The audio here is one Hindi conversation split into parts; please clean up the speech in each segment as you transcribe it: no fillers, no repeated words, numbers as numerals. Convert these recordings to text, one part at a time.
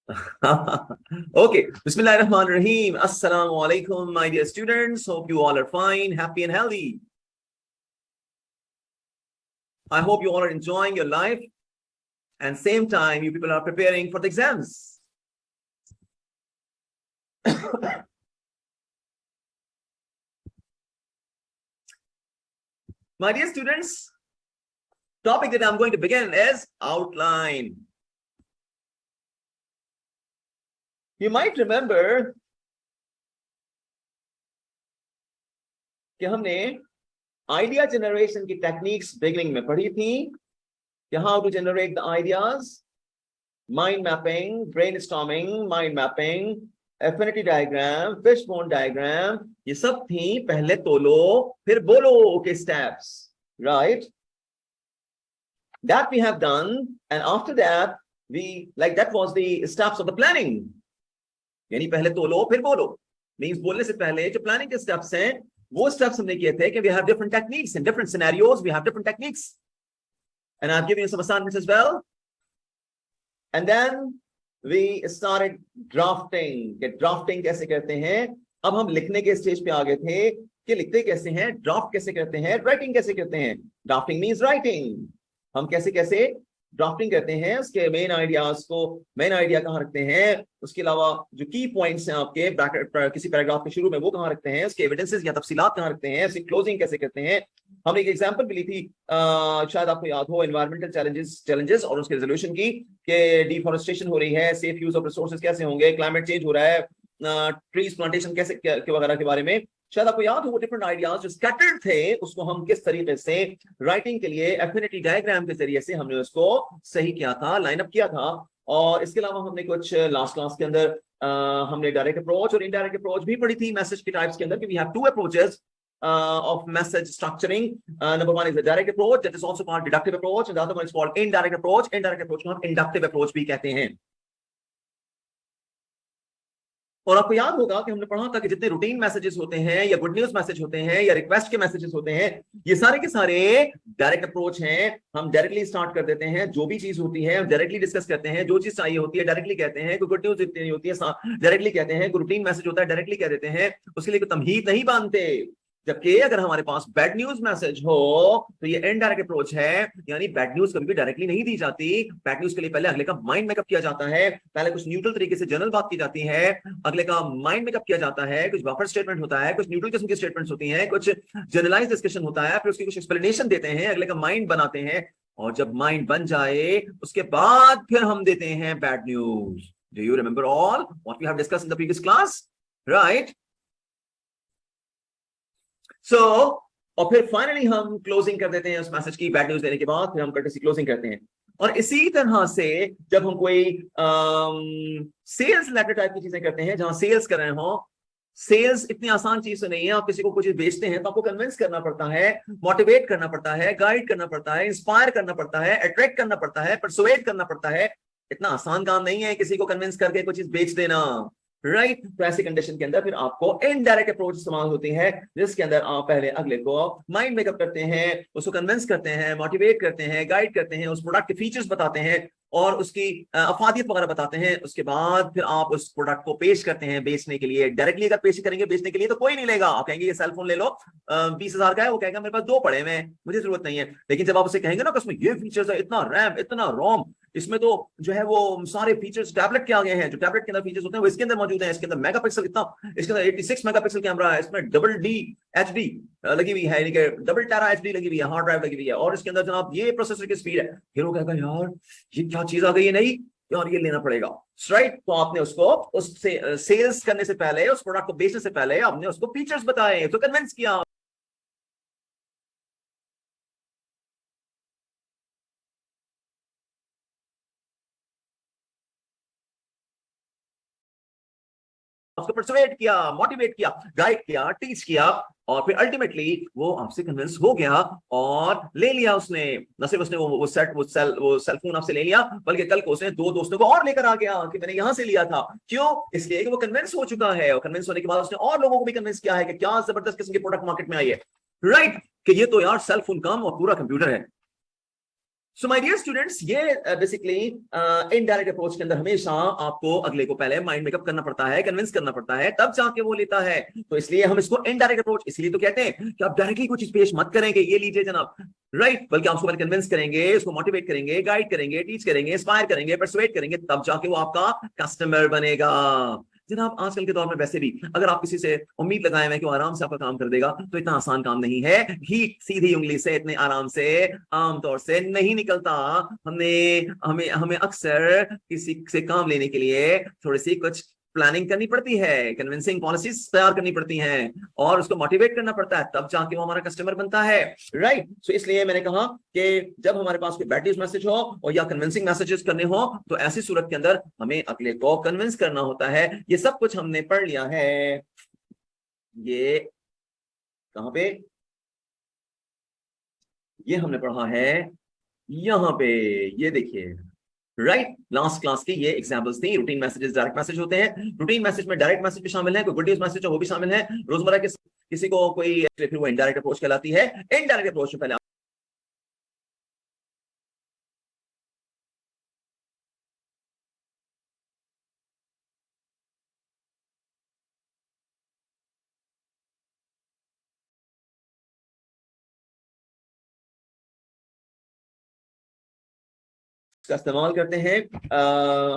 Okay, Bismillahirrahmanirrahim. Assalamu alaikum, my dear students. Hope you all are fine, happy, and healthy. I hope you all are enjoying your life, and same time, you people are preparing for the exams. My dear students, topic that I'm going to begin is outline. You might remember कि हमने आइडिया जनरेशन की टेक्निक्स बिगिनिंग में पढ़ी थी कि how to generate the ideas, mind mapping, brainstorming, mind mapping, affinity diagram, fishbone diagram, ये सब थी पहले तोलो फिर बोलो के steps, right? That we have done, and after that that was the steps of the planning. यानी पहले तोलो फिर बोलो मींस बोलने से पहले जो प्लानिंग के स्टेप्स हैं वो स्टेप्स हमने किए थे कि we have different techniques in different scenarios, we have different techniques, and I've given you some assignments as well. And then we started drafting. कि ड्राफ्टिंग कैसे करते हैं? अब हम लिखने के स्टेज पे आ गए थे कि लिखते कैसे हैं, ड्राफ्ट कैसे करते हैं, राइटिंग कैसे करते हैं. Drafting means writing. हम कैसे कैसे ड्राफ्टिंग करते हैं, उसके मेन आइडियाज को, मेन आइडिया कहाँ रखते हैं, उसके अलावा जो की पॉइंट्स हैं आपके ब्रैकेट किसी पैराग्राफ के शुरू में वो कहाँ रखते हैं, उसके एविडेंसेस या तफसीलात कहाँ रखते हैं, उसकी क्लोजिंग कैसे करते हैं. हमने एक एग्जांपल भी ली थी, शायद आपको याद हो, एनवायरमेंटल चैलेंजेस और उसके रेजोल्यूशन की, कि डिफॉरेस्टेशन हो रही है, सेफ यूज ऑफ रिसोर्सेज कैसे होंगे, क्लाइमेट चेंज हो रहा है, ट्रीज प्लांटेशन कैसे के वगैरह के बारे में. शायद आपको याद हो वो डिफरेंट आइडियाज जो स्कैटर्ड थे उसको हम किस तरीके से राइटिंग के लिए एफिनिटी डायग्राम के जरिए से हमने उसको सही किया था, लाइन अप किया था. और इसके अलावा हमने कुछ लास्ट क्लास के अंदर हमने डायरेक्ट अप्रोच और इनडायरेक्ट अप्रोच भी पढ़ी थी मैसेज के टाइप्स के अंदर, कि we have two approaches of message structuring. Number one is the direct approach, that is also called deductive approach, and the other one is called indirect approach. Indirect approach को हम inductive approach भी कहते हैं. और आपको याद होगा कि हमने पढ़ा था कि जितने रूटीन मैसेजेस होते हैं या गुड न्यूज मैसेज होते हैं या रिक्वेस्ट के मैसेजेस होते हैं, ये सारे के सारे डायरेक्ट अप्रोच हैं. हम डायरेक्टली स्टार्ट कर देते हैं, जो भी चीज होती है डायरेक्टली डिस्कस करते हैं, जो चीज चाहिए होती है डायरेक्टली कहते हैं, कोई गुड न्यूज इतनी होती है डायरेक्टली कहते हैं, कोई रूटीन मैसेज होता है डायरेक्टली कह देते हैं, उसके लिए कोई तमहीद नहीं बांधते. जबकि अगर हमारे पास बैड न्यूज मैसेज हो तो ये इनडायरेक्ट अप्रोच है, यानी बैड न्यूज कभी भी डायरेक्टली नहीं दी जाती. बैड न्यूज के लिए पहले अगले का माइंड मेकअप किया जाता है, पहले कुछ न्यूट्रल तरीके से जनरल बात की जाती है, अगले का माइंड मेकअप किया जाता है, कुछ बफर स्टेटमेंट होता है, कुछ न्यूट्रल किस्म की स्टेटमेंट्स होती हैं, कुछ जनरलाइज डिस्कशन होता है, फिर उसकी कुछ एक्सप्लेनेशन देते हैं, अगले का माइंड बनाते हैं, और जब माइंड बन जाए उसके बाद फिर हम देते हैं bad news. Do you remember all what we have discussed in the previous class, right? So और फिर फाइनली हम क्लोजिंग कर देते हैं उस मैसेज की, बैड न्यूज देने के बाद फिर हम कर्टेसी क्लोजिंग करते हैं. और इसी तरह से जब हम कोई सेल्स लेटर टाइप की चीजें करते हैं, जहां सेल्स कर रहे हो, सेल्स इतनी आसान चीज तो नहीं है. आप किसी को कुछ चीज बेचते हैं तो आपको कन्विंस करना पड़ता है, मोटिवेट करना पड़ता है, गाइड करना पड़ता है, इंस्पायर करना पड़ता है, अट्रैक्ट करना पड़ता है, परसुएट करना पड़ता है. इतना आसान काम नहीं है किसी को कन्विंस करके कोई चीज बेच देना, राइट? तो ऐसी कंडीशन के अंदर फिर आपको इनडायरेक्ट अप्रोच इस्तेमाल होती है, जिसके अंदर आप पहले अगले को माइंड मेकअप करते हैं, उसको कन्विंस करते हैं, मोटिवेट करते हैं, गाइड करते हैं, उस प्रोडक्ट के फीचर्स बताते हैं और उसकी अफादियत वगैरह बताते हैं. उसके बाद फिर आप उस प्रोडक्ट को पेश करते हैं बेचने के लिए. डायरेक्टली अगर पेश करेंगे बेचने के लिए तो कोई नहीं लेगा. आप कहेंगे ये सेल फोन ले लो, 20,000 का है, वो कहेगा मेरे पास 2 पड़े हैं, मुझे जरूरत नहीं है. लेकिन जब आप उसे कहेंगे ना कि उसमें ये फीचर्स है, इतना रैम, इतना रोम, इसमें तो जो है वो सारे फीचर्स टैबलेट के आ गए हैं, जो टैबलेट के अंदर फीचर्स होते हैं वो इसके अंदर मौजूद हैं, इसके अंदर मेगापिक्सल इतना, इसके अंदर 86 मेगापिक्सल कैमरा है, इसमें डबल डी एचडी लगी हुई है, डबल टेरा एचडी लगी हुई है, हार्ड ड्राइव लगी हुई है, और इसके अंदर जनाब ये प्रोसेसर की स्पीड है. फिर वो कहेगा यार ये क्या चीज आ गई है, नहीं यार ये लेना पड़ेगा, राइट? तो आपने उसको उससे सेल्स करने से पहले, उस प्रोडक्ट को बेचने से पहले आपने उसको फीचर्स बताए, तो कन्विंस किया. उसको परसुएट किया, मोटिवेट किया, गाइड किया, टीच किया, और फिर अल्टीमेटली वो आपसे कन्विंस हो गया और ले लिया उसने. न सिर्फ उसने वो सेल फोन आपसे ले लिया, बल्कि कल को उसने 2 दोस्तों को और लेकर आ गया कि मैंने यहां से लिया था. क्यों? इसलिए कि वो कन्विंस हो चुका है, और कन्विंस होने के बाद उसने और लोगों को भी कन्विंस किया है कि क्या जबरदस्त किस्म की प्रोडक्ट मार्केट में आई है, राइट? कि ये तो यार सेल फोन कम और पूरा कंप्यूटर है. सो माय डियर स्टूडेंट्स, ये बेसिकली इनडायरेक्ट अप्रोच के अंदर हमेशा आपको अगले को पहले माइंड मेकअप करना पड़ता है, कन्विंस करना पड़ता है, तब जाके वो लेता है। तो इसलिए हम इसको इनडायरेक्ट अप्रोच इसलिए तो कहते हैं कि आप डायरेक्टली कुछ पेश मत करेंगे, ये लीजिए जनाब, राइट, बल्कि आप उसको पहले कन्विंस करेंगे, उसको मोटिवेट करेंगे, गाइड करेंगे, टीच करेंगे, इंस्पायर करेंगे, परसुएट करेंगे, तब जाके वो आपका कस्टमर बनेगा। जनाब आजकल के दौर में वैसे भी अगर आप किसी से उम्मीद लगाए हुए हैं कि वो आराम से आपका काम कर देगा, तो इतना आसान काम नहीं है। ही सीधी उंगली से इतने आराम से आमतौर से नहीं निकलता। हमने हमें हमें अक्सर किसी से काम लेने के लिए थोड़ी सी कुछ प्लानिंग करनी पड़ती है, कन्विंसिंग पॉलिसीज तैयार करनी पड़ती हैं, और उसको मोटिवेट करना पड़ता है, तब जाके वो हमारा कस्टमर बनता है, राइट। सो इसलिए मैंने कहा कि जब हमारे पास कोई बैड न्यूज मैसेज हो और या कन्विंसिंग मैसेजेस करने हो, तो ऐसी सूरत के अंदर हमें अगले को कन्विंस करना होता है। ये सब कुछ हमने पढ़ लिया है। ये कहां पे? ये हमने पढ़ा है यहां पे, ये देखिए, राइट। लास्ट क्लास की ये एग्जांपल्स थी। रूटीन मैसेजेस डायरेक्ट मैसेज होते हैं। रूटीन मैसेज में डायरेक्ट मैसेज भी शामिल है, कोई गुड न्यूज मैसेज है वो भी शामिल है, रोजमर्रा के किसी को कोई, फिर वो इनडायरेक्ट अप्रोच कहलाती है। इनडायरेक्ट अप्रोच में पहले का इस्तेमाल करते हैं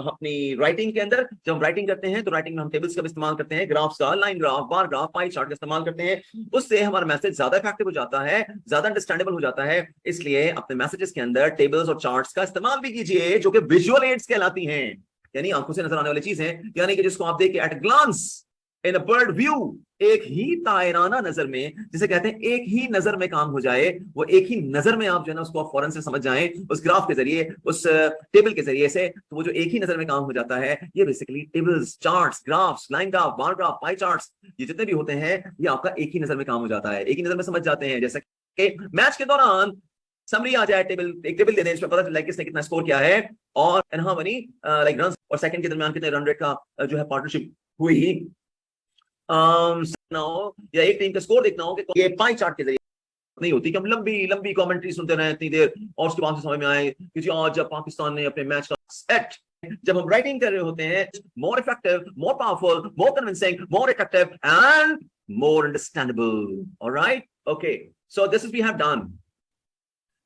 अपनी राइटिंग के अंदर। जब हम राइटिंग करते हैं तो राइटिंग में हम टेबल्स का भी इस्तेमाल करते हैं, ग्राफ्स का, line graph, bar graph, pie chart का इस्तेमाल करते हैं। उससे हमारा मैसेज ज्यादा इफेक्टिव हो जाता है, ज्यादा अंडरस्टैंडेबल हो जाता है। इसलिए अपने मैसेजेस के अंदर टेबल्स और चार्ट्स का इस्तेमाल भी कीजिए, जो कि विजुअल एड्स कहलाती हैं, यानी आंखों से नजर आने वाली चीज है, यानी कि जिसको आप देखिए at glance, in a bird view, एक ही तायराना नजर में, जिसे कहते हैं एक ही नजर में काम हो जाए, वो एक ही नजर में आप जो है ना उसको फौरन से समझ जाएं, उस ग्राफ के जरिए, उस टेबल के जरिए से, तो वो जो एक ही नजर में काम हो जाता है, ये basically tables, charts, graphs, line graph, bar graph, pie charts, ये जितने भी होते हैं, ये आपका एक ही नजर में काम हो जाता है, एक ही नजर में समझ जाते हैं। जैसे कि मैच के दौरान समरी आ जाए, टेबल, एक टेबल दे दें, इसमें पता चल जाए किसने कितना स्कोर किया है, और हार्मनी लाइक रन और सेकंड के दरमियान कितने रन रेट का जो है पार्टनरशिप हुई, या एक टीम का स्कोर देखना हो, कि ये पाई चार्ट के जरिए नहीं होती कि हम लंबी लंबी कमेंट्री सुनते रहे इतनी देर, और उसके बाद समझ में आए कि आज जब पाकिस्तान ने अपने मैच का सेट, जब हम राइटिंग कर रहे होते हैं, more effective, more powerful, more convincing, more effective and more understandable. Alright, okay, so this is we have done.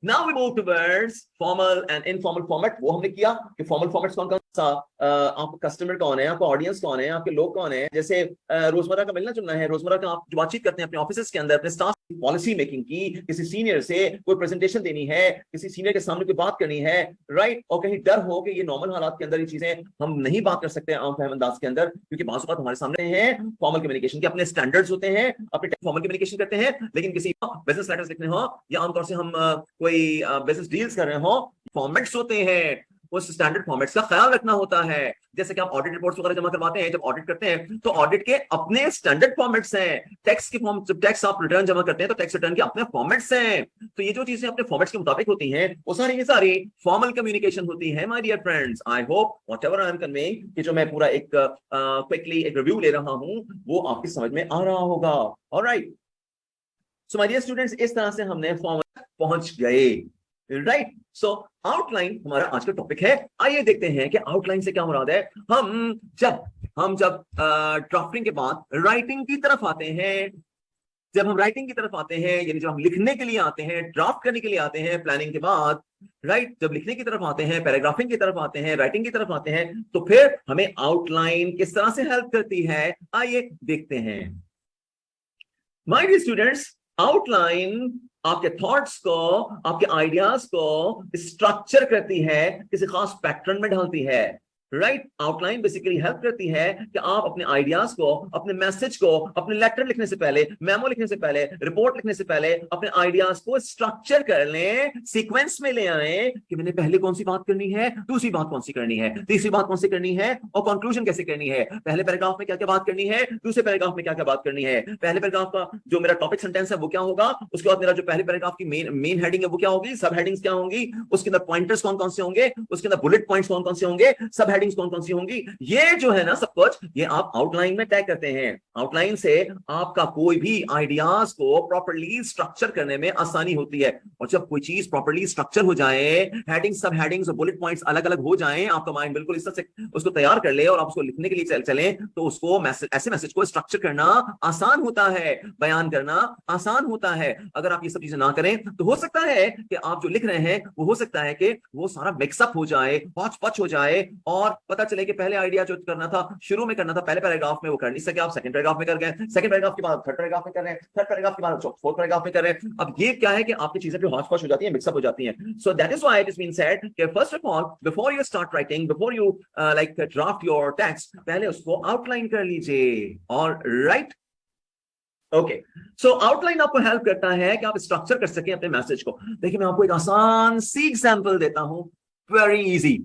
Now we move towards formal and informal format। वो हमने किया कि फॉर्मल फॉर्मेट्स कौन कौन सा, आपका कस्टमर कौन है, आपका ऑडियंस कौन है, आपके लोग कौन है, जैसे रोजमर्रा का मिलना जुलना है, रोजमर्रा का आप जो बातचीत करते हैं अपने ऑफिस के अंदर, अपने स्टाफ पॉलिसी मेकिंग की, किसी सीनियर से कोई प्रेजेंटेशन देनी है, किसी सीनियर के सामने कोई बात करनी है, राइट, और कहीं डर हो कि ये नॉर्मल हालात के अंदर ये चीजें हम नहीं बात कर सकते आम फहम अंदाज के अंदर, क्योंकि बात हमारे सामने है फॉर्मल कम्युनिकेशन के अपने स्टैंडर्ड्स होते हैं, अपने फॉर्मल कम्युनिकेशन करते हैं, लेकिन किसी बिजनेस लेटर्स लिखने हो या आमतौर से हम कोई बिजनेस डील्स कर रहे हो, फॉर्मेट्स होते हैं, उस स्टैंडर्ड फॉर्मेट्स का ख्याल रखना होता है। जैसे कि आप ऑडिट रिपोर्ट्स वगैरह जमा करवाते हैं, जब ऑडिट करते हैं तो ऑडिट के अपने स्टैंडर्ड फॉर्मेट्स हैं, टैक्स के फॉर्म, जब टैक्स आप रिटर्न जमा करते हैं तो टैक्स रिटर्न के अपने फॉर्मेट्स हैं। तो ये जो चीजें अपने फॉर्मेट्स के मुताबिक होती हैं, वो सारी फॉर्मल कम्युनिकेशन होती है my dear friends. I hope whatever I am conveying, कि जो मैं पूरा एक क्विकली एक रिव्यू ले रहा हूं, वो आपकी समझ में आ रहा होगा। Alright, so my dear students, इस तरह से हमने फॉर्मल पहुंच गए, राइट। सो आउटलाइन हमारा आज का टॉपिक है। आइए देखते हैं कि आउटलाइन से क्या मुराद है। हम जब ड्राफ्टिंग के बाद राइटिंग की तरफ आते हैं, जब हम राइटिंग की तरफ आते हैं, यानी जब हम लिखने के लिए आते हैं, ड्राफ्ट करने के लिए आते हैं प्लानिंग के बाद, राइट, जब लिखने की तरफ आते हैं, पैराग्राफिंग की तरफ आते हैं, राइटिंग की तरफ आते हैं, तो फिर हमें आउटलाइन किस तरह से हेल्प करती है, आइए देखते हैं। माय डियर स्टूडेंट्स, आउटलाइन आपके थॉट्स को, आपके आइडियाज को स्ट्रक्चर करती है, किसी खास पैटर्न में ढालती है, राइट। आउटलाइन बेसिकली हेल्प करती है कि आप अपने आइडियाज को, अपने मैसेज को, अपने लेटर लिखने से पहले, मेमो लिखने से पहले, रिपोर्ट लिखने से पहले अपने आइडियाज को स्ट्रक्चर कर लें, सीक्वेंस में ले आए कि मैंने पहले कौन सी बात करनी है, दूसरी बात कौन सी करनी है, तीसरी बात कौन सी करनी है, और कंक्लूजन कैसे करनी है, पहले पैराग्राफ में क्या क्या बात करनी है, दूसरे पैराग्राफ में क्या क्या बात करनी है, पहले पैराग्राफ का जो मेरा टॉपिक सेंटेंस है वो क्या होगा, उसके बाद मेरा जो पहले पैराग्राफ की मेन हेडिंग है वो क्या होगी, सब हेडिंग्स क्या होंगी, उसके अंदर पॉइंटर्स कौन कौन से होंगे, उसके अंदर बुलेट पॉइंट्स कौन कौन से होंगे, सब हेडिंग हेडिंग्स कौन कौन सी होंगी, ये जो है ना सब कुछ ये आप आउटलाइन में तय करते हैं। आउटलाइन से आपका कोई भी आइडियाज को प्रॉपर्ली स्ट्रक्चर करने में आसानी होती है। और जब कोई चीज प्रॉपर्ली स्ट्रक्चर हो जाए, हेडिंग्स, सब हेडिंग्स और बुलेट पॉइंट्स अलग अलग हो जाएं, आपका माइंड बिल्कुल इस तरह से उसको तैयार कर ले और आप उसको लिखने के लिए चले, तो उसको ऐसे मैसेज को स्ट्रक्चर करना आसान होता है, बयान करना आसान होता है। अगर आप ये सब चीजें ना करें तो हो सकता है कि आप जो लिख रहे हैं वो हो सकता है कि वो सारा मिक्सअप हो जाए, पच पच हो जाए, और पता चले कि पहले आइडिया जो करना था, शुरू में करना था पहले पैराग्राफ में, वो कर नहीं सके, आप सेकंड पैराग्राफ में कर गए, सेकंड पैराग्राफ के बाद थर्ड पैराग्राफ में कर रहे हैं, थर्ड पैराग्राफ के बाद फोर्थ पैराग्राफ में कर रहे हैं। अब ये क्या है कि आपकी चीजें जो हॉच पच हो जाती है, मिक्सअप हो जाती हैं। So that is why it is been said कि first of all before you start writing, before you like draft your text, पहले उसको आउटलाइन कर लीजिए। और राइट, ओके, सो आउटलाइन आपको हेल्प करता है कि आप स्ट्रक्चर कर सकें अपने मैसेज को। देखिए मैं आपको एक आसान सी एग्जांपल देता हूं, very easy.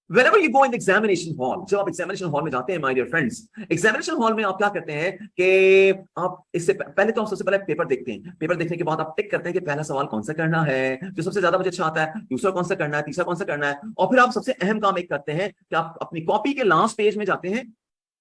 Whenever you go in the examination hall, जब आप एग्जामिनेशन हॉल में जाते हैं my dear friends, examination hall में आप क्या करते हैं कि आप इससे पहले तो आप सबसे पहले पेपर देखते हैं। पेपर देखने के बाद आप टिक करते हैं कि पहला सवाल कौन सा करना है, जो सबसे ज्यादा मुझे अच्छा आता है, दूसरा कौन सा करना है, तीसरा कौन सा करना है, और फिर आप सबसे अहम काम एक करते हैं कि आप अपनी कॉपी के लास्ट पेज में जाते हैं,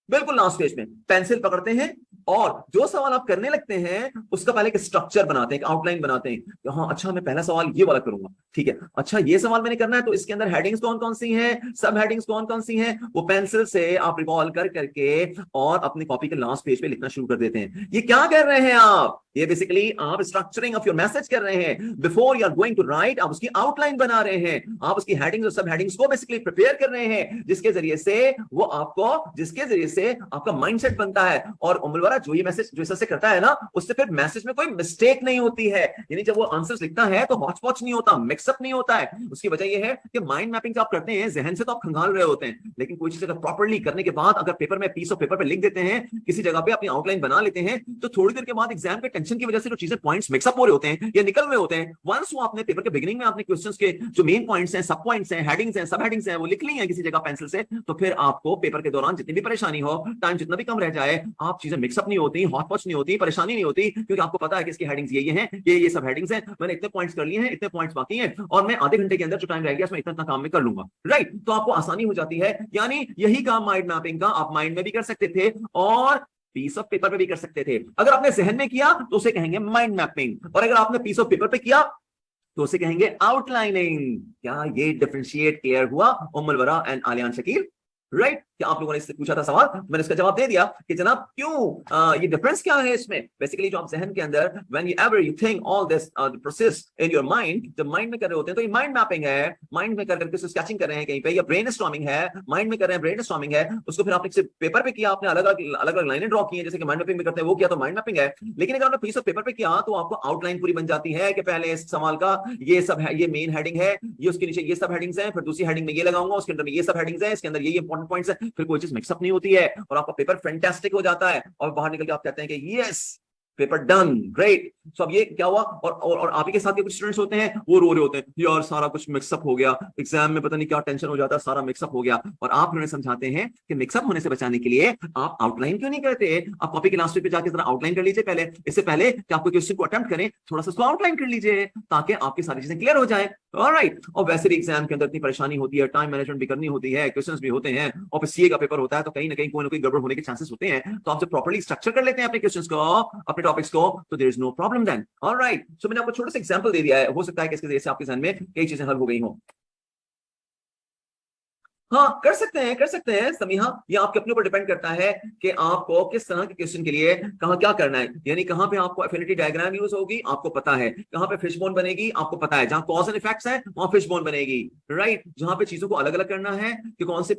बिल्कुल लास्ट पेज में पेंसिल पकड़ते हैं और जो सवाल आप करने लगते हैं उसका पहले एक स्ट्रक्चर बनाते हैं, एक आउटलाइन बनाते हैं। हाँ अच्छा, मैं पहला सवाल ये वाला करूंगा, ठीक है, अच्छा ये सवाल मैंने करना है, तो इसके अंदर हेडिंग्स कौन कौन सी हैं, सब हेडिंग्स कौन कौन सी हैं, वो पेंसिल से आप रिकॉल कर करके और अपनी कॉपी के लास्ट पेज पे लिखना शुरू कर देते हैं। ये क्या कर रहे हैं आप, ये बेसिकली आप स्ट्रक्चरिंग ऑफ योर मैसेज कर रहे हैं। Before you are going to write, आप उसकी आउटलाइन बना रहे हैं, आप उसकी हेडिंग्स और सब हेडिंग्स को बेसिकली प्रिपेयर कर रहे हैं, जिसके जरिए से वो आपको, जिसके जरिए से आपका माइंडसेट बनता है। और उम्मीदवार जो ये मैसेज जो से करता है ना, उससे फिर मैसेज में कोई मिस्टेक नहीं होती है, यानी जब वो आंसर्स लिखता है तो हॉच पॉच नहीं होता, मिक्सअप नहीं होता है। उसकी वजह ये है कि माइंड मैपिंग आप करते हैं, जहन से तो आप खंगाल रहे होते हैं, लेकिन कोई चीज अगर प्रॉपर्ली करने के बाद अगर पेपर में, पीस ऑफ पेपर पे लिख देते हैं, किसी जगह पे अपनी आउटलाइन बना लेते हैं, तो थोड़ी देर के बाद एग्जाम के टेंशन की वजह से जो चीजें पॉइंट्स मिक्सअप हो रहे होते हैं या निकल रहे होते हैं, वंस वो आपने पेपर के बिगिनिंग में आपने क्वेश्चंस के जो मेन पॉइंट्स हैं, सब पॉइंट्स हैं, हेडिंग्स हैं, सब हेडिंग्स हैं, वो लिख ली हैं किसी जगह पेंसिल से, तो फिर आपको पेपर के दौरान जितनी भी परेशानी हो, टाइम जितना भी कम रह जाए, आप चीजें मिक्सअप नहीं होती, हॉट पॉच नहीं होती, परेशानी नहीं होती, क्योंकि आपको पता है कि इसकी हेडिंग्स ये हैं, ये सब हेडिंग्स हैं, मैंने इतने पॉइंट्स कर लिए हैं, इतने पॉइंट्स बाकी हैं, और मैं आधे घंटे के अंदर जो टाइम रह गया इसमें इतना काम में कर लूंगा, राइट। तो आपको आसानी हो जाती है। यानी यही काम माइंड मैपिंग का आप माइंड में भी कर सकते थे और पीस ऑफ पेपर पे भी कर सकते थे। अगर आपने जहन में किया तो उसे कहेंगे माइंड मैपिंग, और अगर आपने पीस ऑफ पेपर पे किया तो उसे कहेंगे आउटलाइनिंग। क्या ये डिफरेंशिएट क्लियर हुआ उम्मुल वरा एंड आलियान शकील, राइट? क्या आप लोगों ने इससे पूछा था सवाल, मैंने इसका जवाब दे दिया कि जनाब क्यों, ये डिफरेंस क्या है इसमें। बेसिकली जो आप जहन के अंदर when you ever you think all this process in your mind, जब माइंड में कर रहे होते हैं तो ये माइंड मैपिंग है, माइंड में कर करके स्केचिंग कर रहे हैं कहीं पे, या ब्रेनस्टॉर्मिंग है, माइंड में कर रहे हैं ब्रेनस्टॉर्मिंग है, उसको फिर आपने पेपर पे किया, आपने अलग अलग लाइनें ड्रॉ की हैं जैसे कि माइंड मैपिंग में करते हैं, वो किया तो माइंड मैपिंग है। लेकिन अगर आपने पीस ऑफ पेपर पे किया तो आपको आउटलाइन पूरी बन जाती है कि पहले इस सवाल का ये सब है, ये मेन हेडिंग है, ये उसके नीचे ये सब हेडिंग्स हैं, फिर दूसरी हेडिंग में ये लगाऊंगा, उसके अंदर ये सब हेडिंग्स हैं, इसके अंदर ये इंपॉर्टेंट पॉइंट्स हैं, फिर कोई चीज मिक्सअप नहीं होती है और आपका पेपर फैंटास्टिक हो जाता है और बाहर निकल के आप कहते हैं कि यस पेपर डन, ग्रेट। सो अब ये क्या हुआ, और आप ही के साथ के कुछ स्टूडेंट्स होते हैं वो रो रहे होते हैं, यार सारा कुछ मिक्सअप हो गया, एग्जाम में पता नहीं क्या टेंशन हो जाता है, सारा मिक्सअप हो गया। और आप उन्हें समझाते हैं कि मिक्सअप होने से बचाने के लिए आप आउटलाइन क्यों नहीं करते, आप कॉपी के लास्ट पेज पे जाके जरा आउटलाइन कर लीजिए पहले, इससे पहले कि आप कोई क्वेश्चन को अटेम्प्ट करें थोड़ा सा उसको आउटलाइन कर लीजिए ताकि आपकी सारी चीजें क्लियर हो जाए, ऑलराइट। और वैसे भी एग्जाम के अंदर इतनी परेशानी होती है, टाइम मैनेजमेंट भी करनी होती है, क्वेश्चंस भी होते हैं, और फिर सीए का पेपर होता है तो कहीं ना कहीं कोई ना कोई गड़बड़ होने के चांसेस होते हैं। तो आप जब प्रॉपर्ली स्ट्रक्चर कर लेते हैं अपने क्वेश्चंस को, अपने टॉपिक्स को, तो there is no problem then, alright. So मैंने आपको छोटा सा एग्जांपल दे दिया है, हो सकता है कि इसके जरिए से आपके ज़हन में कई चीजें हल हो गई हों। हाँ कर सकते हैं समीहा, ये आपके अपने ऊपर डिपेंड करता है कि आपको किस तरह के क्वेश्चन के लिए कहाँ क्या करना है, यानी कहाँ पे आपको एफिनिटी डायग्राम यूज होगी आपको पता है, कहाँ पे फिशबोन बनेगी आपको पता है, जहाँ कॉज एंड इफेक्ट्स है वहां फिशबोन बनेगी, राइट। जहाँ पे चीजों को अलग अलग करना है कि कौन सी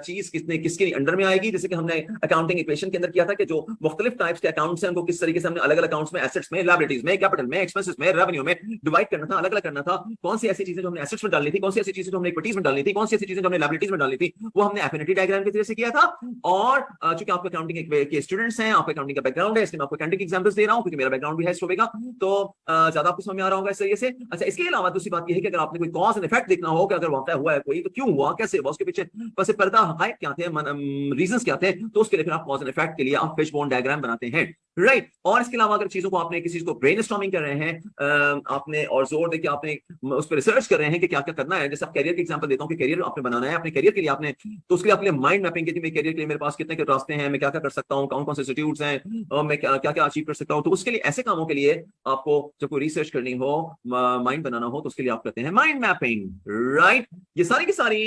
चीज किसके अंडर में आएगी, जैसे कि हमने अकाउंटिंग इक्वेशन के अंदर किया था कि जो मुख्तलिफ टाइप्स के अकाउंट्स हैं उनको किस तरीके से हमने अलग अलग अकाउंट्स में, एसेट्स में, लायबिलिटीज में, कैपिटल में, एक्सपेंसेस में, रेवेन्यू में डिवाइड करना था, अलग अलग करना था। कौन सी ऐसी चीजें जो हमने एसेट्स में डालनी थी, कौन सी ऐसी चीजें जो हमने इक्विटीज में डालनी थी, कौन सी ऐसी चीजें जो हमने लायबिलिटीज में डालनी थी, वो हमने एफिनिटी डायग्राम के जरिए से किया था। और चूंकि आपको अकाउंटिंग के स्टूडेंट्स हैं, आपको अकाउंटिंग का बैकग्राउंड है, इसलिए मैं आपको अकाउंटिंग एग्जांपल्स दे रहा हूं क्योंकि मेरा बैकग्राउंड भी है इस टॉपिक का, तो ज्यादा आपको समझ में आ रहा होगा इस तरीके से। अच्छा, इसके अलावा दूसरी बात यह है कि अगर आपने कोई कॉज एंड इफेक्ट देखना हो कि अगर वाकया हुआ है कोई तो क्यों हुआ, कैसे हुआ, उसके पीछे बस पर्दा हकायक क्या थे, रीजंस क्या थे, तो उसके लिए फिर आप कॉज एंड इफेक्ट के लिए आप फिशबोन डायग्राम बनाते हैं। राइट और इसके अलावा अगर चीजों को आपने किसी चीज को ब्रेनस्टॉर्मिंग कर रहे हैं, आपने और जोर देके आपने उस पर रिसर्च कर रहे हैं कि क्या क्या करना है, जैसे आप कैरियर की एग्जांपल देता हूं कि कैरियर आपने बनाना है अपने कैरियर के लिए आपने, तो उसके लिए आपने माइंड मैपिंग की थी, मेरे कैरियर के लिए मेरे पास कितने के रास्ते हैं, मैं क्या क्या कर सकता हूँ, कौन कौन से इंस्टीट्यूट्स हैं, और मैं क्या क्या अचीव कर सकता हूँ। तो उसके लिए ऐसे कामों के लिए आपको जब कोई रिसर्च करनी हो, माइंड बनाना हो, तो उसके लिए आप करते हैं माइंड मैपिंग। राइट ये सारी की सारी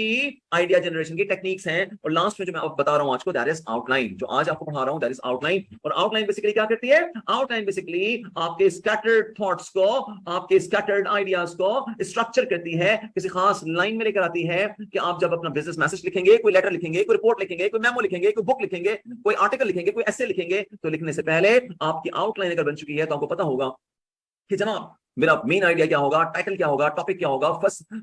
आइडिया जनरेशन की टेक्निक्स हैं। और लास्ट में जो मैं आपको बता रहा हूं आज को, दैट इज आउटलाइन। जो आज आपको पढ़ा रहा हूं दैट इज आउटलाइन। और आउटलाइन बेसिकली क्या करती है? आउटलाइन बेसिकली आपके स्कैटर्ड थॉट्स को, आपके स्कैटर्ड आइडियाज को स्ट्रक्चर करती है, किसी खास लाइन में लेकर आती है कि आप जब अपना बिजनेस मैसेज लिखेंगे, कोई लेटर लिखेंगे, कोई रिपोर्ट लिखेंगे, कोई मेमो लिखेंगे, कोई बुक लिखेंगे, कोई आर्टिकल लिखेंगे, कोई ऐसे लिखेंगे, तो लिखने से पहले आपकी आउटलाइन अगर बन चुकी है तो आपको पता होगा कि जनाब मेरा मेन आइडिया क्या होगा, टाइटल क्या होगा, टॉपिक क्या होगा,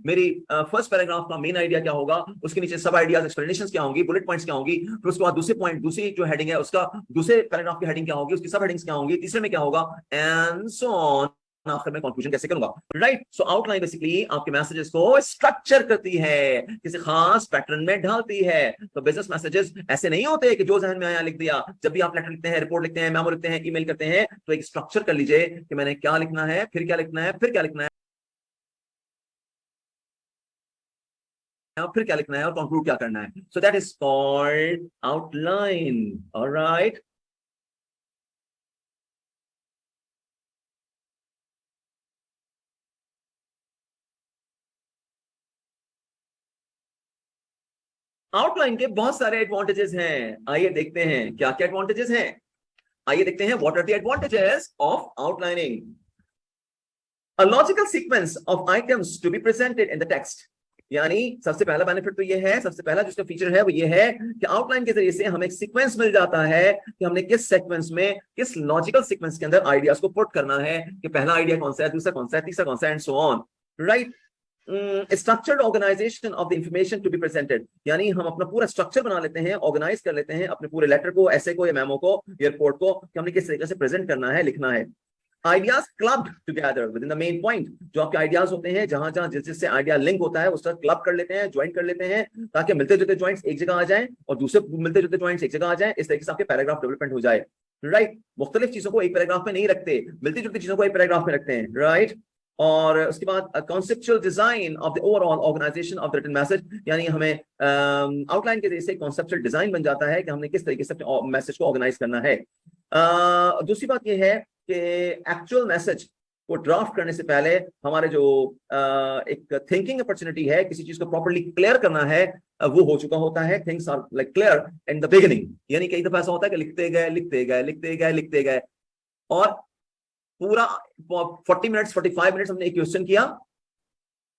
मेरी फर्स्ट पैराग्राफ का मेन आइडिया क्या होगा, उसके नीचे सब आइडियाज एक्सप्लेनेशंस क्या होंगी, बुलेट पॉइंट्स क्या होंगी, फिर उसके बाद दूसरे पॉइंट, दूसरी जो हेडिंग है उसका दूसरे पैराग्राफ की हेडिंग क्या होगी, उसकी सब हेडिंग्स क्या होंगी, तीसरे में क्या होगा, एंड सो ऑन, आखिर में कंक्लूजन कैसे करूंगा। राइट सो आउटलाइन बेसिकली आपके मैसेजेस को स्ट्रक्चर करती है, किसी खास पैटर्न में ढालती है। तो बिजनेस मैसेजेस ऐसे नहीं होते कि जो जहन में आया लिख दिया। जब भी आप लेटर लिखते हैं, रिपोर्ट लिखते हैं, मेमो लिखते हैं, ईमेल करते हैं, तो एक स्ट्रक्चर कर लीजिए कि मैंने क्या लिखना है, फिर क्या लिखना है, फिर क्या लिखना है, फिर क्या लिखना है, और कंक्लूड क्या करना है। सो that is called outline. Alright outline के बहुत सारे एडवांटेजेस हैं, आइए देखते हैं क्या क्या एडवांटेजेस हैं। आइए देखते हैं what are the advantages of outlining. A logical sequence of items to be presented in the text। यानी सबसे पहला बेनिफिट तो ये है, सबसे पहला जिसका फीचर है वो ये है कि आउटलाइन के जरिए से हमें एक सीक्वेंस मिल जाता है कि हमने किस सीक्वेंस में, किस लॉजिकल सीक्वेंस के अंदर आइडियाज को पुट करना है, कि पहला आइडिया कौन सा है, दूसरा कौन सा है, तीसरा कौन सा है, and so on. Right structured organization of the information to be presented, यानी हम अपना पूरा स्ट्रक्चर बना लेते हैं, ऑर्गेनाइज कर लेते हैं अपने पूरे लेटर को, ऐसे को या मेमो को, रिपोर्ट को, कि हमने किस तरीके से प्रेजेंट करना है, लिखना है। Ideas clubbed together with in the main point, जो आपके आइडियाज होते हैं, जहां जहां जिस जिससे आइडिया लिंक होता है उसका क्लब कर लेते हैं, ज्वाइन कर लेते हैं, ताकि मिलते जुलते ज्वाइंट्स एक जगह आ जाएं और दूसरे मिलते जुलते ज्वाइंट्स एक जगह आ जाएं। इस तरीके से आपके पैराग्राफ डेवलपमेंट हो जाए। राइट मुख्तलिफ चीजों को एक पैराग्राफ में नहीं रखते, मिलती जुलती चीजों को एक पैराग्राफ में रखते हैं। राइट और उसके बाद conceptual design of the overall organization of the written message, यानी हमें आउटलाइन के जरिए से कॉन्सेप्चुअल डिजाइन बन जाता है कि हमने किस तरीके से अपने मैसेज को ऑर्गेनाइज करना है। दूसरी बात यह है कि एक्चुअल मैसेज को ड्राफ्ट करने से पहले हमारे जो एक थिंकिंग अपॉर्चुनिटी है, किसी चीज को प्रॉपर्ली क्लियर करना है, वो हो चुका होता है। Things are like clear in the beginning, यानी कई दफा ऐसा होता है कि लिखते गए लिखते गए लिखते गए लिखते गए, और पूरा 40 मिनट्स 45 मिनट्स हमने एक क्वेश्चन किया,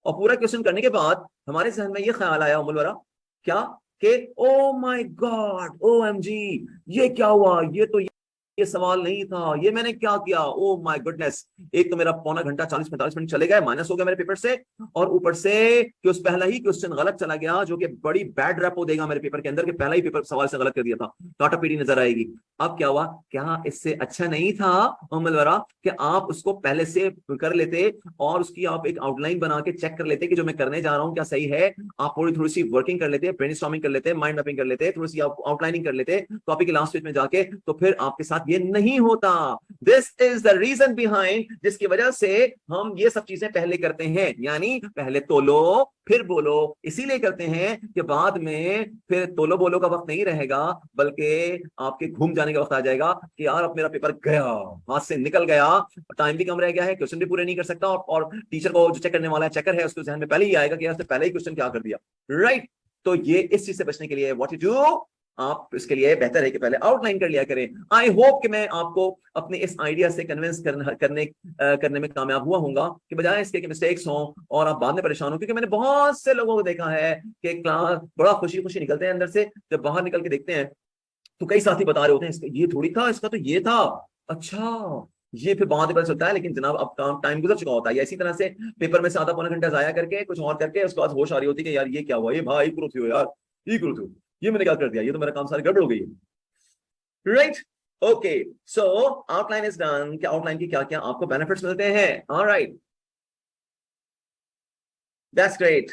और पूरा क्वेश्चन करने के बाद हमारे जहन में ये ख्याल आया उमुल वरा, क्या कि oh my god, O M G, ये क्या हुआ, ये सवाल नहीं था, ये मैंने क्या किया, ओ माय गुडनेस। एक तो मेरा पौना घंटा 40-45 मिनट चले गए, माइनस हो गया मेरे पेपर से, और ऊपर से कि उस पहला ही क्वेश्चन गलत चला गया, जो कि बड़ी बैड रैप हो देगा मेरे पेपर के अंदर, कि पहला ही पेपर सवाल से गलत कर दिया था, टाटा पीडी नजर आएगी। अब क्या हुआ, क्या इससे अच्छा नहीं था मोहम्मद वरा कि आप उसको पहले से कर लेते और उसकी आप एक आउटलाइन बना के चेक कर लेते कि जो मैं करने जा रहा हूँ क्या सही है, आप थोड़ी थोड़ी सी वर्किंग कर लेते, ब्रेनस्टॉर्मिंग कर लेते, माइंड मैपिंग कर लेते, थोड़ी सी आप आउटलाइनिंग कर लेते टॉपिक के लास्ट पेज में जाके, तो फिर आपके साथ ये नहीं होता। This is the reason behind, जिसकी वजह से हम ये सब चीजें पहले करते हैं, यानी पहले तोलो फिर बोलो, इसीलिए करते हैं कि बाद में फिर तोलो बोलो का वक्त नहीं रहेगा, बल्कि आपके घूम जाने का वक्त आ जाएगा कि यार अब मेरा पेपर गया, हाथ से निकल गया, टाइम भी कम रह गया है, क्वेश्चन भी पूरे नहीं कर सकता, और टीचर को जो चेक करने वाला है, चेकर है, उसके ध्यान में पहले ही आएगा कि यार पहले ही क्वेश्चन क्या कर दिया। राइट तो ये इस चीज से बचने के लिए व्हाट यू डू, आप इसके लिए बेहतर है कि पहले आउटलाइन कर लिया करें। आई होप कि मैं आपको अपने इस आइडिया से कन्विंस करने में कामयाब हुआ हूंगा, कि बजाय इसके कि मिस्टेक्स हों और आप बाद में परेशान हो, क्योंकि मैंने बहुत से लोगों को देखा है कि क्लास बड़ा खुशी खुशी निकलते हैं अंदर से, जब बाहर निकल के देखते हैं तो कई साथी बता रहे होते हैं इसका ये थोड़ी था, इसका तो ये था, अच्छा ये फिर बाद में पता चलता है, लेकिन जनाब अब काम टाइम गुजर चुका होता है। इसी तरह से पेपर में से आधा पौना घंटा जाया करके कुछ और करके उसके बाद होश आ रही होती है कि यार ये क्या हुआ, ये भाई करो थी यार, ये करो थी, ये मैंने क्या कर दिया, ये तो मेरा काम सारी गड़बड़ हो गई है। Right okay so outline is done, कि आउटलाइन की क्या क्या आपको बेनिफिट्स मिलते हैं। Alright that's great.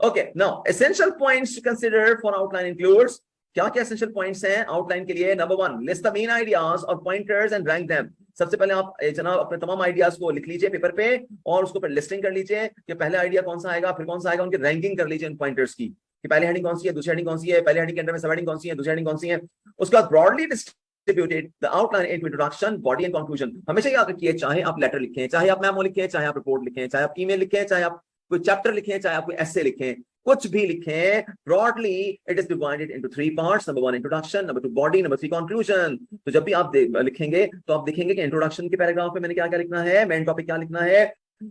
Okay, now essential points to consider for outline includes क्या क्या एसेंशियल पॉइंट्स हैं आउटलाइन के लिए? Number 1, list the main ideas और पॉइंटर्स एंड रैंक देम। सबसे पहले आप जनाब अपने तमाम आइडियाज को लिख लीजिए पेपर पे और उसको फिर लिस्टिंग कर लीजिए कि पहले आइडिया कौन सा आएगा, फिर कौन सा आएगा, उनकी रैंकिंग कर लीजिए इन पॉइंटर्स की कि पहले हेडिंग कौन सी है, दूसरी हेडिंग कौन सी है, पहले हेडिंग के अंडर में सब हेडिंग कौन सी है, दूसरी हेडिंग कौन सी है। उसके बाद broadly distributed the outline into introduction, body and conclusion. हमेशा याद रखिए, चाहे आप लेटर लिखें, चाहे आप मेमो लिखें, चाहे आप रिपोर्ट लिखें, चाहे आप ईमेल लिखें, चाहे आप कोई चैप्टर लिखें, चाहे आप कोई एसे लिखें, कुछ भी लिखें, broadly it is divided into 3 parts. Number 1 introduction, number 2 body, number 3 conclusion. तो जब भी आप लिखेंगे तो आप देखेंगे कि इंट्रोडक्शन के पैराग्राफ में मैंने क्या क्या लिखना है, मेन टॉपिक क्या लिखना है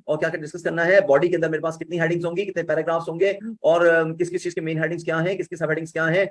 और क्या क्या डिस्कस करना है, बॉडी के अंदर मेरे पास कितनी हेडिंग्स होंगी, कितने पैराग्राफ्स होंगे और किस किस चीज के मेन हेडिंग्स क्या हैं, किस किस सब हेडिंग्स क्या हैं।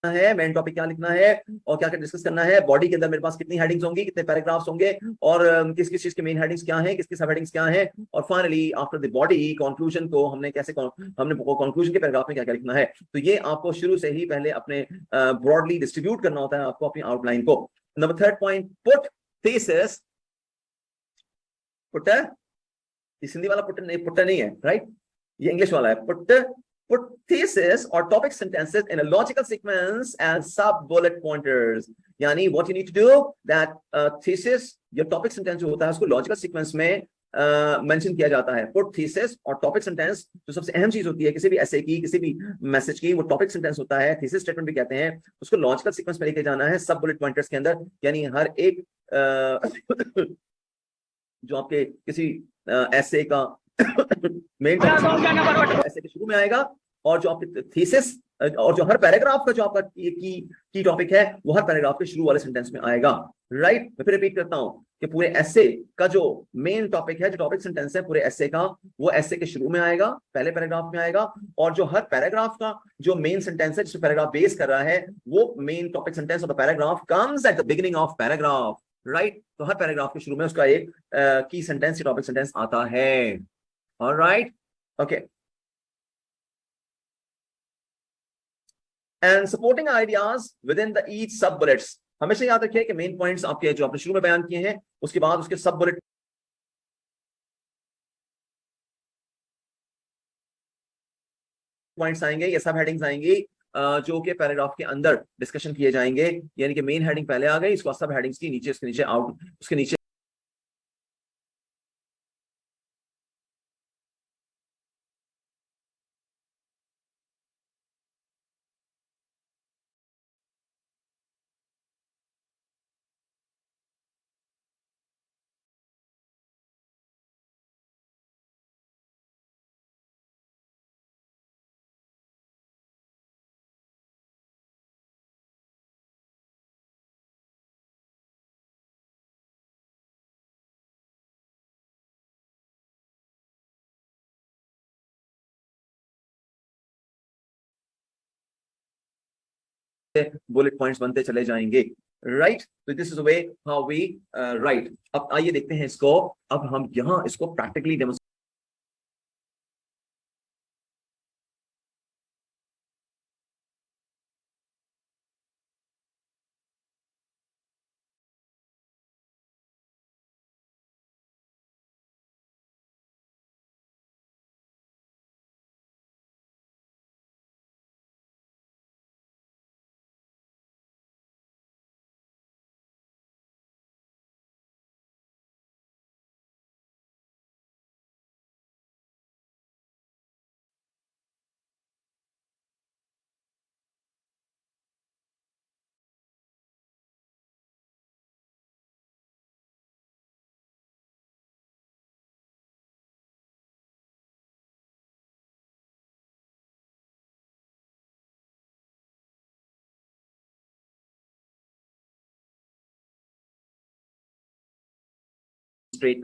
है, मेन टॉपिक क्या लिखना है और क्या क्या डिस्कस करना है, बॉडी के अंदर मेरे पास कितनी हेडिंग्स होंगी, कितने पैराग्राफ्स होंगे और किस किस चीज के मेन हेडिंग्स क्या हैं, किसकी सब हेडिंग्स क्या हैं, और finally after the body conclusion को हमने कंक्लूजन के पैराग्राफ में क्या क्या लिखना है। तो ये आपको शुरू से ही पहले अपने ब्रॉडली डिस्ट्रीब्यूट करना होता है आपको अपनी आउटलाइन को। Number 3 point, put thesis, put, Hindi वाला पुट नहीं है, राइट, ये इंग्लिश वाला है। Put thesis or topic sentences in a logical sequence as sub bullet pointers. यानी what you need to do that thesis your topic sentence जो होता है उसको logical sequence में मेंशन किया जाता है। Put thesis और topic sentence जो सबसे अहम चीज होती है किसी भी essay की, किसी भी मैसेज की, वो topic sentence होता है, thesis statement भी कहते हैं, उसको logical sequence में लेके जाना है सब bullet pointers के अंदर। यानी हर एक जो आपके किसी essay का मेन ऐसे के शुरू में आएगा और जो आपके थीसिस और जो हर पैराग्राफ का जो आपका की टॉपिक है वो हर पैराग्राफ के शुरू वाले सेंटेंस में आएगा, राइट। मैं फिर रिपीट करता हूं कि पूरे एसे का जो मेन टॉपिक है, जो टॉपिक सेंटेंस है पूरे एसे का, वो एसे के शुरू में आएगा, पहले पैराग्राफ में आएगा, और जो हर पैराग्राफ का जो मेन सेंटेंस है जिस पैराग्राफ बेस कर रहा है वो main topic sentence of the paragraph comes at the beginning of paragraph, right. तो हर पैराग्राफ के शुरू में उसका एक की सेंटेंस, टॉपिक सेंटेंस आता है। All right, okay. And supporting ideas within the each sub bullets. हमेशा याद रखिए कि मेन पॉइंट्स आपके जो आपने शुरू में बयान किए हैं उसके बाद उसके सब बुलेट पॉइंट्स आएंगे या सब हेडिंग्स आएंगी जो कि पैराग्राफ के अंदर डिस्कशन किए जाएंगे। यानी कि मेन हेडिंग पहले आ गई, इसको सब हेडिंग्स की नीचे, उसके नीचे आउट, उसके नीचे बुलेट पॉइंट्स बनते चले जाएंगे, राइट। तो this is the way how we write. अब आइए देखते हैं इसको, अब हम यहां इसको प्रैक्टिकली डेमोन्स्ट्रेट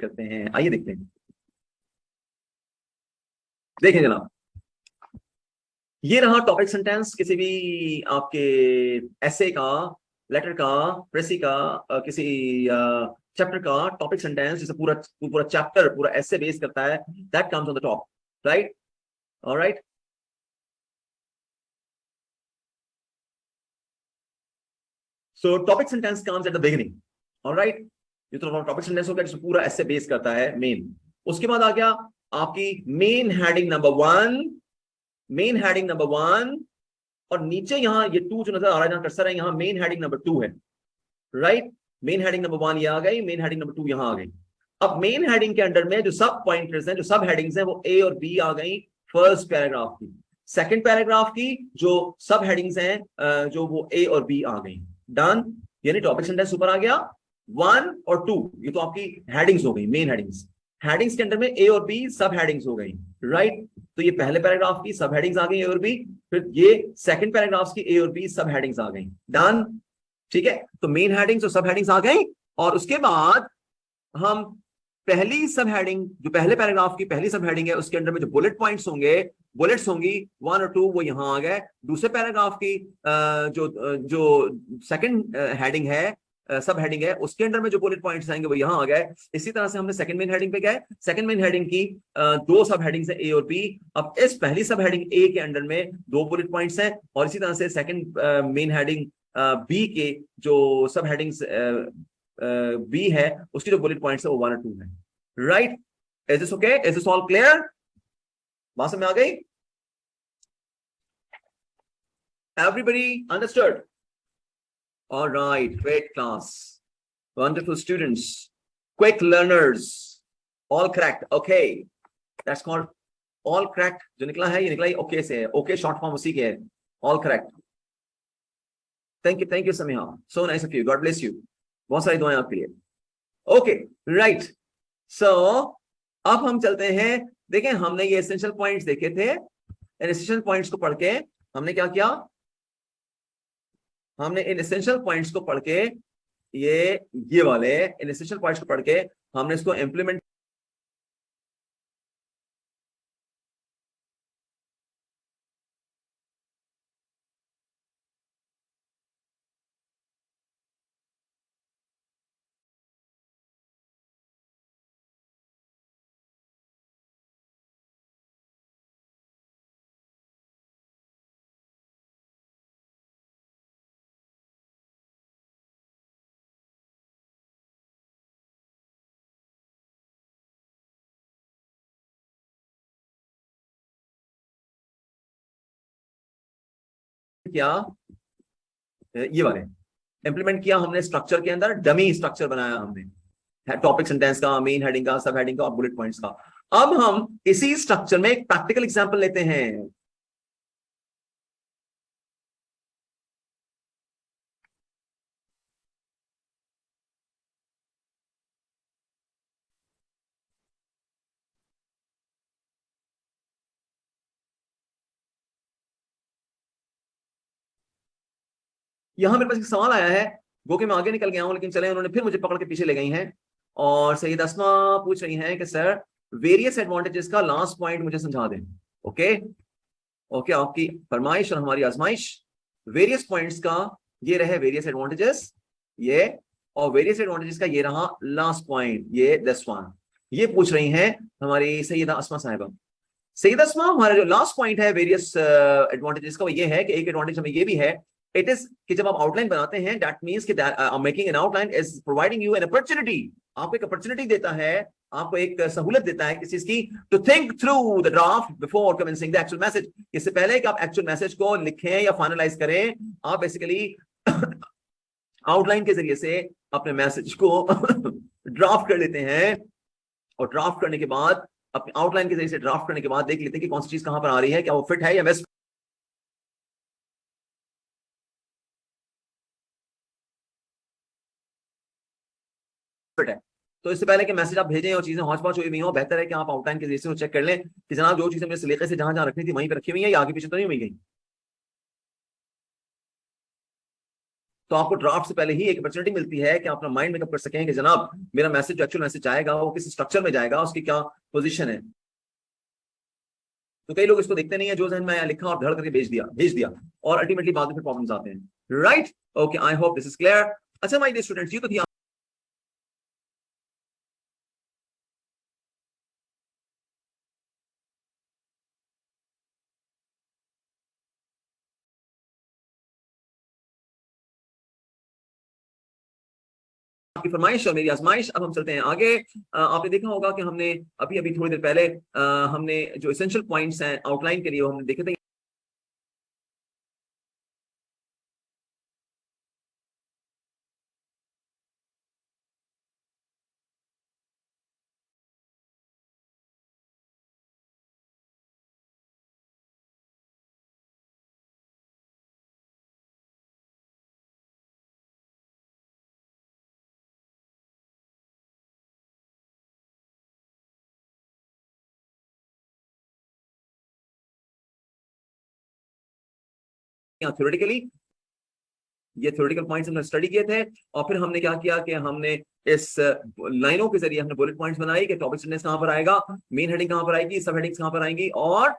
करते हैं। आइए देखते हैं, देखिए जनाब, ये रहा टॉपिक सेंटेंस किसी भी आपके एसे का, लेटर का, प्रेसी का, किसी चैप्टर का टॉपिक सेंटेंस जिसे पूरा पूरा चैप्टर पूरा एसे बेस करता है, that comes on the top, right. Alright, so topic sentence comes at the beginning, alright. ये तो टॉपिक सेंटेंस हो गया जिसे पूरा एसे बेस करता है, मेन। उसके बाद आ गया आपकी main heading number 1, main heading number 1, और नीचे यहां ये 2 जो नजर आ रहा है, जहां कर्सर है, यहां मेन हेडिंग नंबर 2 है, राइट। मेन हेडिंग नंबर 1 ये आ गई, मेन हेडिंग नंबर 2 यहां आ गई। अब मेन हेडिंग के अंडर में जो सब पॉइंटर्स हैं, जो सब हेडिंग्स हैं, वो ए और बी आ गई फर्स्ट पैराग्राफ की। सेकंड पैराग्राफ की जो सब हेडिंग्स हैं जो वो ए और बी आ गई, डन। यानी टॉपिक सेंटेंस ऊपर आ गया, 1 और 2 ये तो आपकी हेडिंग्स हो गई, मेन हेडिंग्स। हेडिंग्स के अंडर में ए और बी सब हेडिंग्स हो गई, राइट। तो ये पहले पैराग्राफ की सब हेडिंग्स आ गई ए और बी, फिर ये सेकंड पैराग्राफ की ए और बी सब हेडिंग्स आ गई, डन, ठीक है। तो मेन हेडिंग्स और सब हेडिंग्स आ गई, और उसके बाद हम पहली सब हेडिंग, जो पहले पैराग्राफ की पहली सब हेडिंग है, उसके अंदर में जो बुलेट पॉइंट्स होंगे, बुलेट्स होंगी 1 और 2, वो यहां आ गए। दूसरे पैराग्राफ की जो सेकंड हेडिंग है, सब हेडिंग है, उसके अंडर में जो बुलेट पॉइंट्स आएंगे वो यहां आ गए। इसी तरह से हमने सेकंड मेन हेडिंग पे गए। सेकंड मेन हेडिंग की दो सब हेडिंग्स है, ए और बी। अब इस पहली सब हेडिंग ए के अंडर में दो बुलेट पॉइंट्स हैं, और इसी तरह से सेकंड मेन हेडिंग बी के जो सब हेडिंग्स बी है, उसकी जो बुलेट पॉइंट्स है वो 1 और 2 है। Right, is this okay? Is this all clear? बात समझ में आ गई? Everybody understood? All right, great class. Wonderful students. Quick learners. All correct. Okay. That's called all correct. जो निकला है ये निकला ही okay से है. Okay short form उसी के है. All correct. Thank you Samiha. So nice of you. God bless you. बहुत सारी दुआएं आपके लिए. Okay, right. So अब हम चलते हैं. देखें, हमने ये essential points देखे थे. इन essential points को पढ़ के हमने क्या किया? हमने इन एसेंशियल पॉइंट्स को पढ़ के ये वाले इन एसेंशियल पॉइंट्स को पढ़ के हमने इसको इंप्लीमेंट किया, ये वाले इंप्लीमेंट किया हमने स्ट्रक्चर के अंदर, डमी स्ट्रक्चर बनाया हमने, टॉपिक सेंटेंस का, मेन हेडिंग का, सब हेडिंग का और बुलेट पॉइंट्स का। अब हम इसी स्ट्रक्चर में एक प्रैक्टिकल एग्जांपल लेते हैं। यहां मेरे पास एक सवाल आया है, वो कि मैं आगे निकल गया हूं, लेकिन चले उन्होंने फिर मुझे पकड़ के पीछे ले गई हैं। और सईद अस्मा पूछ रही हैं कि सर वेरियस एडवांटेजेस का लास्ट पॉइंट मुझे समझा दें। ओके ओके, आपकी फरमाइश और हमारी आजमाइश। वेरियस पॉइंट्स का ये रहे वेरियस एडवांटेजेस, ये, और वेरियस एडवांटेजेस का ये रहा लास्ट पॉइंट, ये दिस वन। ये पूछ रही हैं हमारी सैयदा अस्मा साहिबा। सैयदा अस्मा, हमारा जो लास्ट पॉइंट है वेरियस एडवांटेजेस का, वो ये है कि एक एडवांटेज हमें ये भी है, इट इज कि जब आप आउटलाइन बनाते हैं, दैट मींस कि making an outline is providing you an opportunity. आपको एक अपॉर्चुनिटी देता है, आपको एक सहूलत देता है किसी चीज की, to think through the draft before commencing the actual message. इससे पहले कि आप एक्चुअल मैसेज को लिखें या फाइनलाइज करें, आप बेसिकली आउटलाइन के जरिए से अपने मैसेज को ड्राफ्ट कर लेते हैं, और ड्राफ्ट करने के बाद, अपने आउटलाइन के जरिए से ड्राफ्ट करने के बाद देख लेते हैं कि कौन सी चीज कहां पर आ रही है, क्या वो फिट है या वेस्ट फिट है। तो इससे पहले कि मैसेज आप भेजें और चीजें हौच पौच हुई हुई हो, बेहतर है कि आप आउटलाइन के जरिए से चेक कर लें कि जनाब जो चीजें मेरे सलीके से जहां जहां रखनी थी वहीं पर रखी हुई है, या आगे पीछे तो नहीं हुई गई। तो आपको ड्राफ्ट से पहले ही एक अपॉर्चुनिटी मिलती है कि आप अपना माइंड मेकअप कर सकें कि जनाब मेरा मैसेज, जो एक्चुअल मैसेज जाएगा, वो किस स्ट्रक्चर में जाएगा, उसकी क्या पोजीशन है। तो कई लोग इसको देखते नहीं है, जो जहन में आया लिखा और धड़ करके भेज दिया, और अल्टीमेटली बाद में फिर प्रॉब्लम्स आते हैं। Right, okay, I hope this is clear. अच्छा माय डियर स्टूडेंट्स, ये तो थी आपकी फरमाइश और मेरी आजमाइश। अब हम चलते हैं आगे। आपने देखा होगा कि हमने अभी अभी थोड़ी देर पहले हमने जो एसेंशियल पॉइंट्स हैं आउटलाइन के लिए, वो हमने देखे थे। थ्योरेटिकली ये थ्योरेटिकल पॉइंट्स हमने स्टडी किए थे, और फिर हमने क्या किया कि हमने इस लाइनों के जरिए हमने बुलेट पॉइंट्स बनाई कि टॉपिक सेंटेंस कहां पर आएगा, मेन हेडिंग कहां पर आएगी, सब हेडिंग्स कहां पर आएंगी, और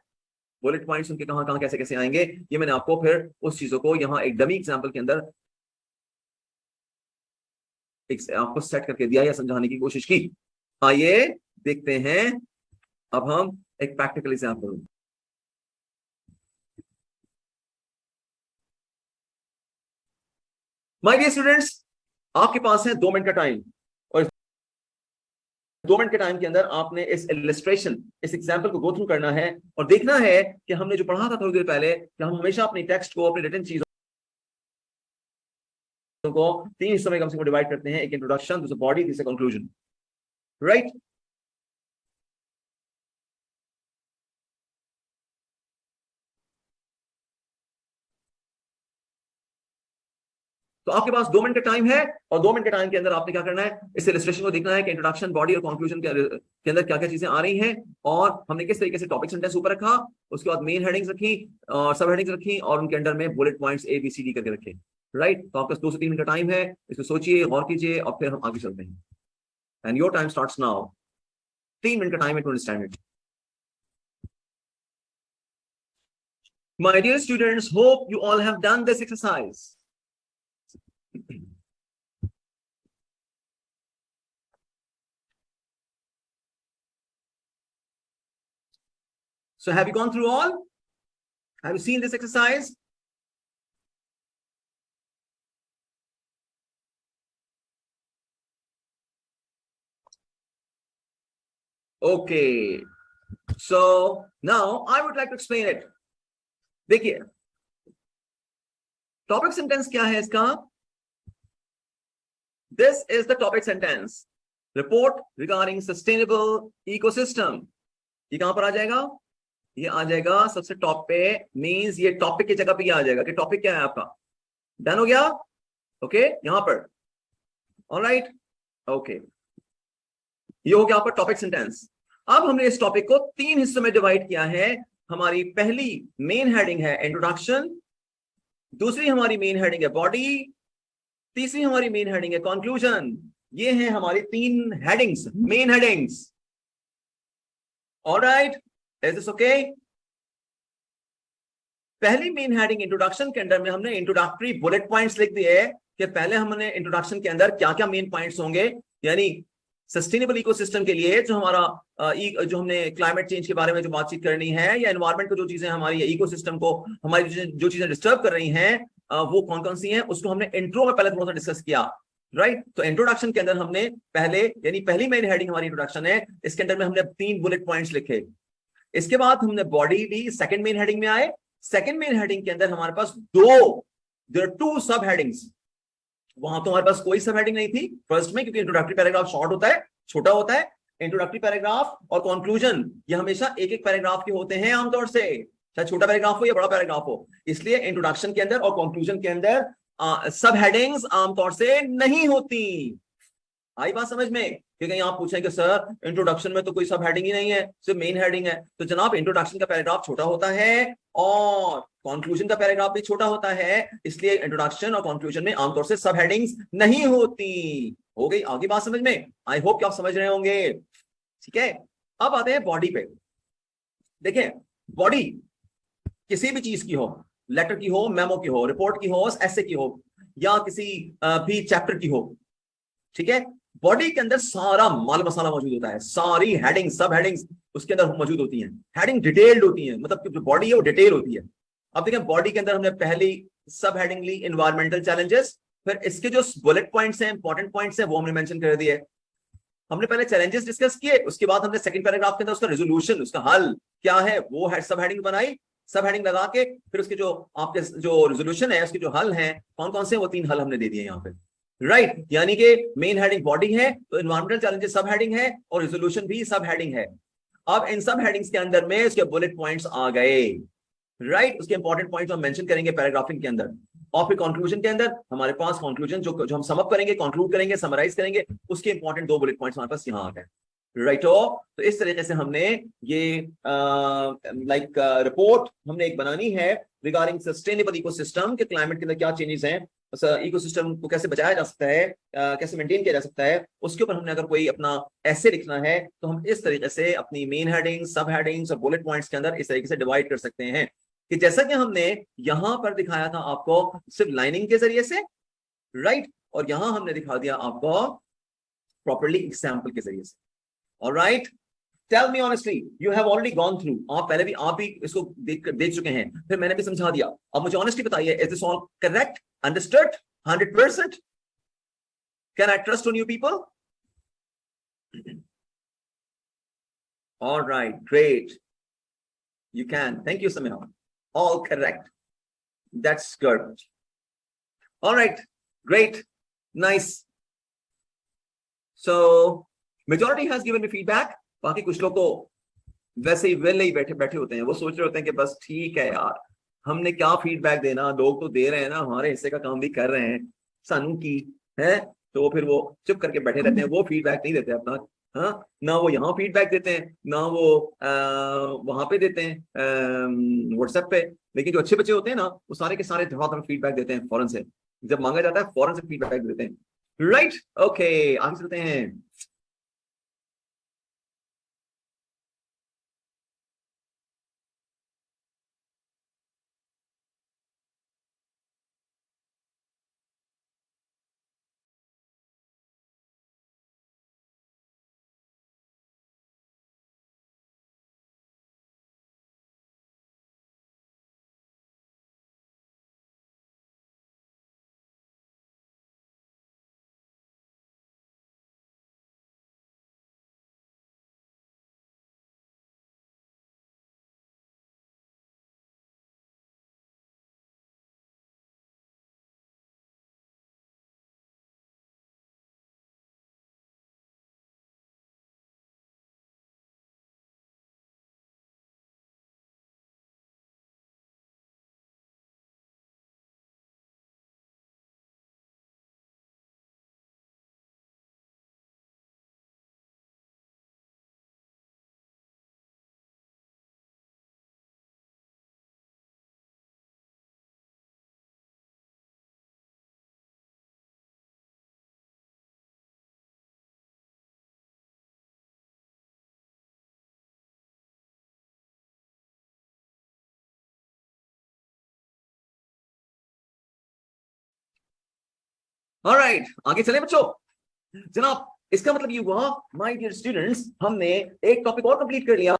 बुलेट पॉइंट्स उनके कहां कहां कैसे कैसे आएंगे। ये मैंने आपको फिर उस चीजों को यहाँ एक डमी एग्जाम्पल के अंदर आपको सेट करके दिया या समझाने की कोशिश की। आइए देखते हैं अब हम एक practical example. My dear students, आपके पास है 2 मिनट का टाइम, और 2 मिनट के टाइम के अंदर आपने इस इलस्ट्रेशन, इस एग्जाम्पल को गो थ्रू करना है और देखना है कि हमने जो पढ़ा था थोड़ी देर पहले कि हम हमेशा अपनी टेक्स्ट को, अपनी रिटन चीजों को 3 हिस्सों में कम से कम डिवाइड करते हैं। एक इंट्रोडक्शन, दूसरा बॉडी, तीसरा कंक्लूजन, राइट। तो आपके पास 2 मिनट का टाइम है, और 2 मिनट के टाइम के अंदर आपने क्या करना है, इस इलस्ट्रेशन को देखना है कि इंट्रोडक्शन, बॉडी और कंक्लूजन के अंदर क्या क्या चीजें आ रही हैं, और हमने किस तरीके से टॉपिक सेंटेंस ऊपर रखा, उसके बाद मेन हेडिंग्स रखी और सब हेडिंग्स रखी, और उनके अंडर में बुलेट पॉइंट्स ABCD करके रखे, राइट। तो आपके पास 2 से 3 मिनट का टाइम है, इसको सोचिए, गौर कीजिए, और फिर हम आगे चलते हैं। And your time starts now. 3 minute का टाइम है to understand it. My dear students, hope you all have done this exercise. So have you gone through all? Have you seen this exercise? Okay. So now I would like to explain it. देखिए, टॉपिक सेंटेंस क्या है इसका? This is the topic sentence. Report regarding sustainable ecosystem. ये कहां पर आ जाएगा? ये आ जाएगा सबसे टॉप पे, मींस ये टॉपिक की जगह पे आ जाएगा कि टॉपिक क्या है आपका। डन हो गया? ओके, यहां पर। ऑलराइट, ओके, ये हो गया आपका टॉपिक सेंटेंस। अब हमने इस टॉपिक को 3 हिस्सों में डिवाइड किया है। हमारी पहली मेन हेडिंग है इंट्रोडक्शन, दूसरी हमारी मेन हेडिंग है बॉडी, तीसरी हमारी मेन हेडिंग है कंक्लूजन। ये हैं हमारी 3 headings, main headings. Alright, is this okay? पहली मेन हेडिंग इंट्रोडक्शन के अंदर में हमने इंट्रोडक्टरी बुलेट पॉइंट्स लिख दिए कि पहले हमने इंट्रोडक्शन के अंदर क्या क्या मेन पॉइंट्स होंगे, यानी सस्टेनेबल इकोसिस्टम के लिए जो हमारा जो हमने क्लाइमेट चेंज के बारे में जो बातचीत करनी है, या एनवायरनमेंट को जो चीजें हमारी इकोसिस्टम को हमारी जो चीजें डिस्टर्ब कर रही हैं वो कौन कौन सी हैं, उसको हमने इंट्रो में पहले थोड़ा सा डिस्कस किया, राइट। तो इंट्रोडक्शन के अंदर हमने पहले, यानी पहली मेन हेडिंग हमारी इंट्रोडक्शन है, इसके अंदर में हमने 3 बुलेट पॉइंट्स लिखे। इसके बाद हमने बॉडी ली, सेकंड मेन हेडिंग में आए। सेकंड मेन हेडिंग के अंदर हमारे पास देयर आर 2 सब हेडिंग्स। वहां तो हमारे पास कोई सब हेडिंग नहीं थी फर्स्ट में, क्योंकि इंट्रोडक्टरी पैराग्राफ शॉर्ट होता है, छोटा होता है। इंट्रोडक्टरी पैराग्राफ और कंक्लूजन ये हमेशा एक एक पैराग्राफ के होते हैं आमतौर से, चाहे छोटा पैराग्राफ हो या बड़ा पैराग्राफ हो। इसलिए इंट्रोडक्शन के अंदर और कंक्लूजन के अंदर सब हेडिंग्स आमतौर से नहीं होती। आई बात समझ में? क्योंकि आप पूछें कि सर इंट्रोडक्शन में तो कोई सब हेडिंग ही नहीं है, सिर्फ मेन हेडिंग है। तो जनाब, इंट्रोडक्शन का पैराग्राफ छोटा होता है और कंक्लूजन का पैराग्राफ भी छोटा होता है, इसलिए इंट्रोडक्शन और कंक्लूजन में आमतौर से सब हेडिंग्स नहीं होती। हो गई आगे बात समझ में? आई होप कि आप समझ रहे होंगे, ठीक है। अब आते हैं बॉडी पे। देखिए, बॉडी किसी भी चीज की हो, लेटर की हो, मेमो की हो, रिपोर्ट की हो, एसे की हो, या किसी भी चैप्टर की हो, ठीक है। बॉडी के अंदर सारा माल मसाला मौजूद होता है, सारी हेडिंग, सब हेडिंग्स उसके अंदर मौजूद होती हैं। हेडिंग डिटेल्ड होती हैं, मतलब जो बॉडी है वो डिटेल होती है। अब देखें, बॉडी के अंदर हमने पहली सब हेडिंग ली एनवायरमेंटल चैलेंजेस, फिर इसके जो बुलेट पॉइंट्स हैं, इंपॉर्टेंट पॉइंट्स हैं, वो हमने मेंशन कर दिए। हमने पहले चैलेंजेस डिस्कस किए, उसके बाद हमने सेकंड पैराग्राफ के अंदर उसका रेजोल्यूशन, उसका हल क्या है, वो सब हेडिंग बनाई। सब हेडिंग लगा के फिर उसके जो आपके जो रेजोल्यूशन है, उसके जो हल हैं कौन कौन से, वो 3 हल हमने दे दिए यहाँ पे, राइट। यानी कि मेन हेडिंग बॉडी है, तो एनवायरमेंटल चैलेंजेस सब हेडिंग है और रेजोल्यूशन भी सब हेडिंग है। अब इन सब हेडिंग्स के अंदर में उसके बुलेट पॉइंट्स आ गए, राइट। उसके इंपॉर्टेंट पॉइंट्स हम मेंशन करेंगे पैराग्राफिंग के अंदर, और फिर कंक्लूजन के अंदर हमारे पास कंक्लूजन जो हम सम अप करेंगे, कंक्लूड करेंगे, समराइज करेंगे, उसके इंपॉर्टेंट 2 बुलेट पॉइंट्स हमारे पास यहाँ आ गए, राइट। तो इस तरीके से हमने ये रिपोर्ट हमने एक बनानी है रिगार्डिंग सस्टेनेबल इकोसिस्टम के क्लाइमेट के अंदर क्या चेंजेस हैं इकोसिस्टम को कैसे बचाया जा सकता है, कैसे मेंटेन किया जा सकता है, उसके ऊपर हमने अगर कोई अपना ऐसे लिखना है तो हम इस तरीके से अपनी मेन हेडिंग, सब हेडिंग्स और बुलेट पॉइंट्स के अंदर इस तरीके से डिवाइड कर सकते हैं कि जैसा कि हमने यहां पर दिखाया था आपको सिर्फ लाइनिंग के जरिए से, राइट, और यहां हमने दिखा दिया आपको प्रॉपरली एग्जाम्पल के जरिए से। Alright, tell me honestly, you have already gone through, आप पहले भी आप भी इसको देख चुके हैं, फिर मैंने भी समझा दिया। अब मुझे ऑनेस्टली बताइए, is this all correct, understood 100%? Can I trust on you people? All right, great. You can. Thank you, Samir. All correct. That's good. All right, great, nice. So majority has given me feedback. बाकी कुछ लोग तो वैसे ही वेले ही बैठे बैठे होते हैं, वो सोच रहे होते हैं कि बस ठीक है यार, हमने क्या फीडबैक देना, लोग तो दे रहे हैं ना, हमारे हिस्से का काम भी कर रहे हैं, सानू की है, तो फिर वो चुप करके बैठे रहते हैं, वो फीडबैक नहीं देते अपना। हाँ, ना वो यहाँ फीडबैक देते हैं, ना वो वहां पे देते हैं व्हाट्सएप पे। लेकिन जो अच्छे बच्चे होते हैं ना, वो सारे के सारे जवाब फीडबैक देते हैं फौरन से, जब मांगा जाता है फौरन से फीडबैक देते हैं। राइट, ओके, आगे चलते हैं। ऑलराइट, आगे चले बच्चों। जनाब, इसका मतलब ये हुआ माय डियर स्टूडेंट्स, हमने एक टॉपिक और कंप्लीट कर लिया।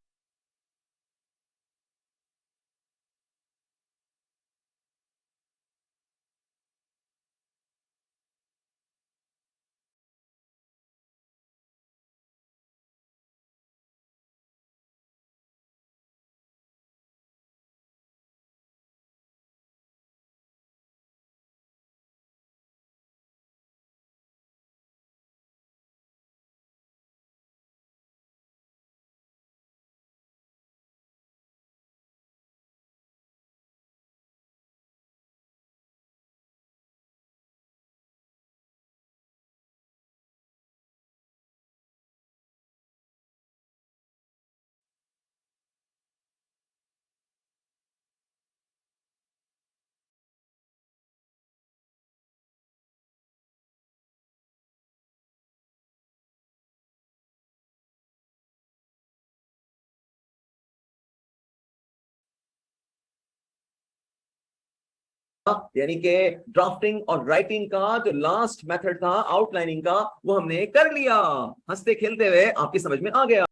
यानी कि ड्राफ्टिंग और राइटिंग का जो लास्ट मेथड था आउटलाइनिंग का, वो हमने कर लिया, हंसते खेलते हुए आपकी समझ में आ गया।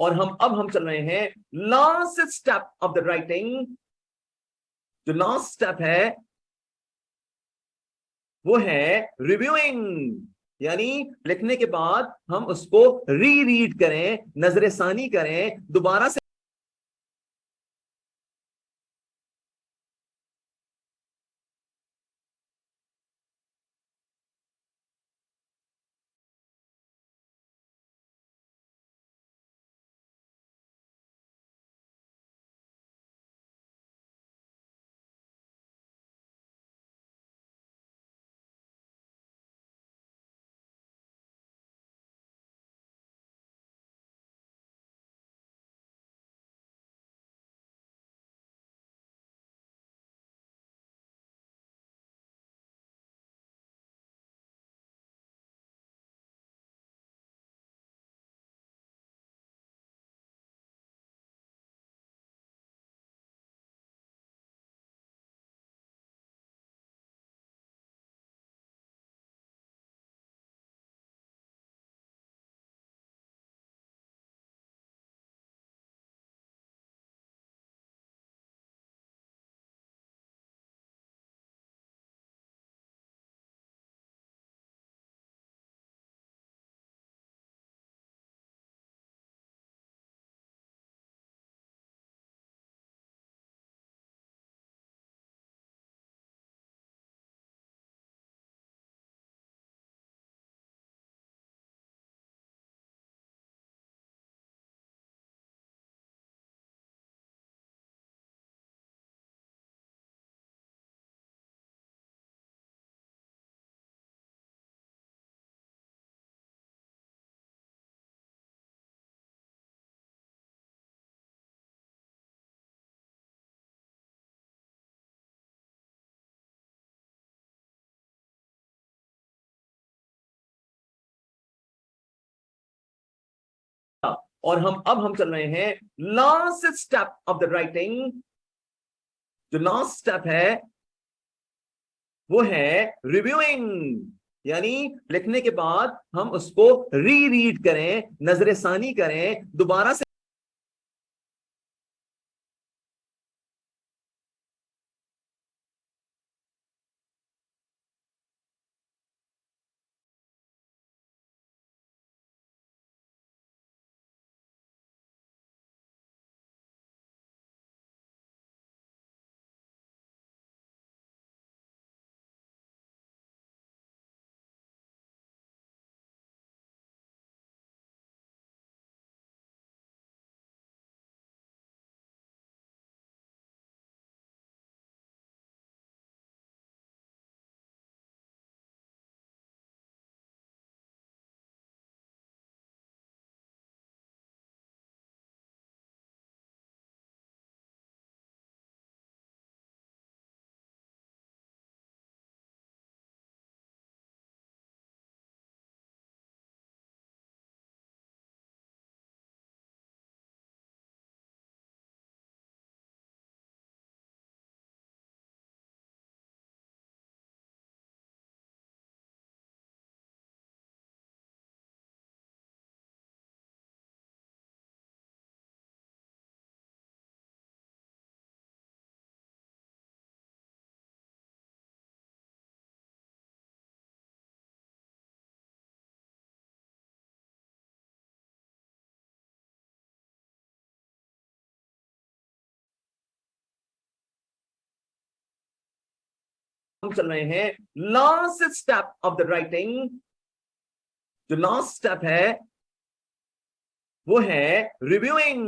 और अब हम चल रहे हैं last step of the writing. जो लास्ट स्टेप है वो है रिव्यूइंग, यानी लिखने के बाद हम उसको री रीड करें, नजरेसानी करें, दोबारा से और अब हम चल रहे हैं last step of the writing. जो लास्ट स्टेप है वो है रिव्यूइंग, यानी लिखने के बाद हम उसको री रीड करें, नजरेसानी करें, दोबारा से हम चल रहे हैं last step of the writing. जो लास्ट स्टेप है वो है रिव्यूइंग,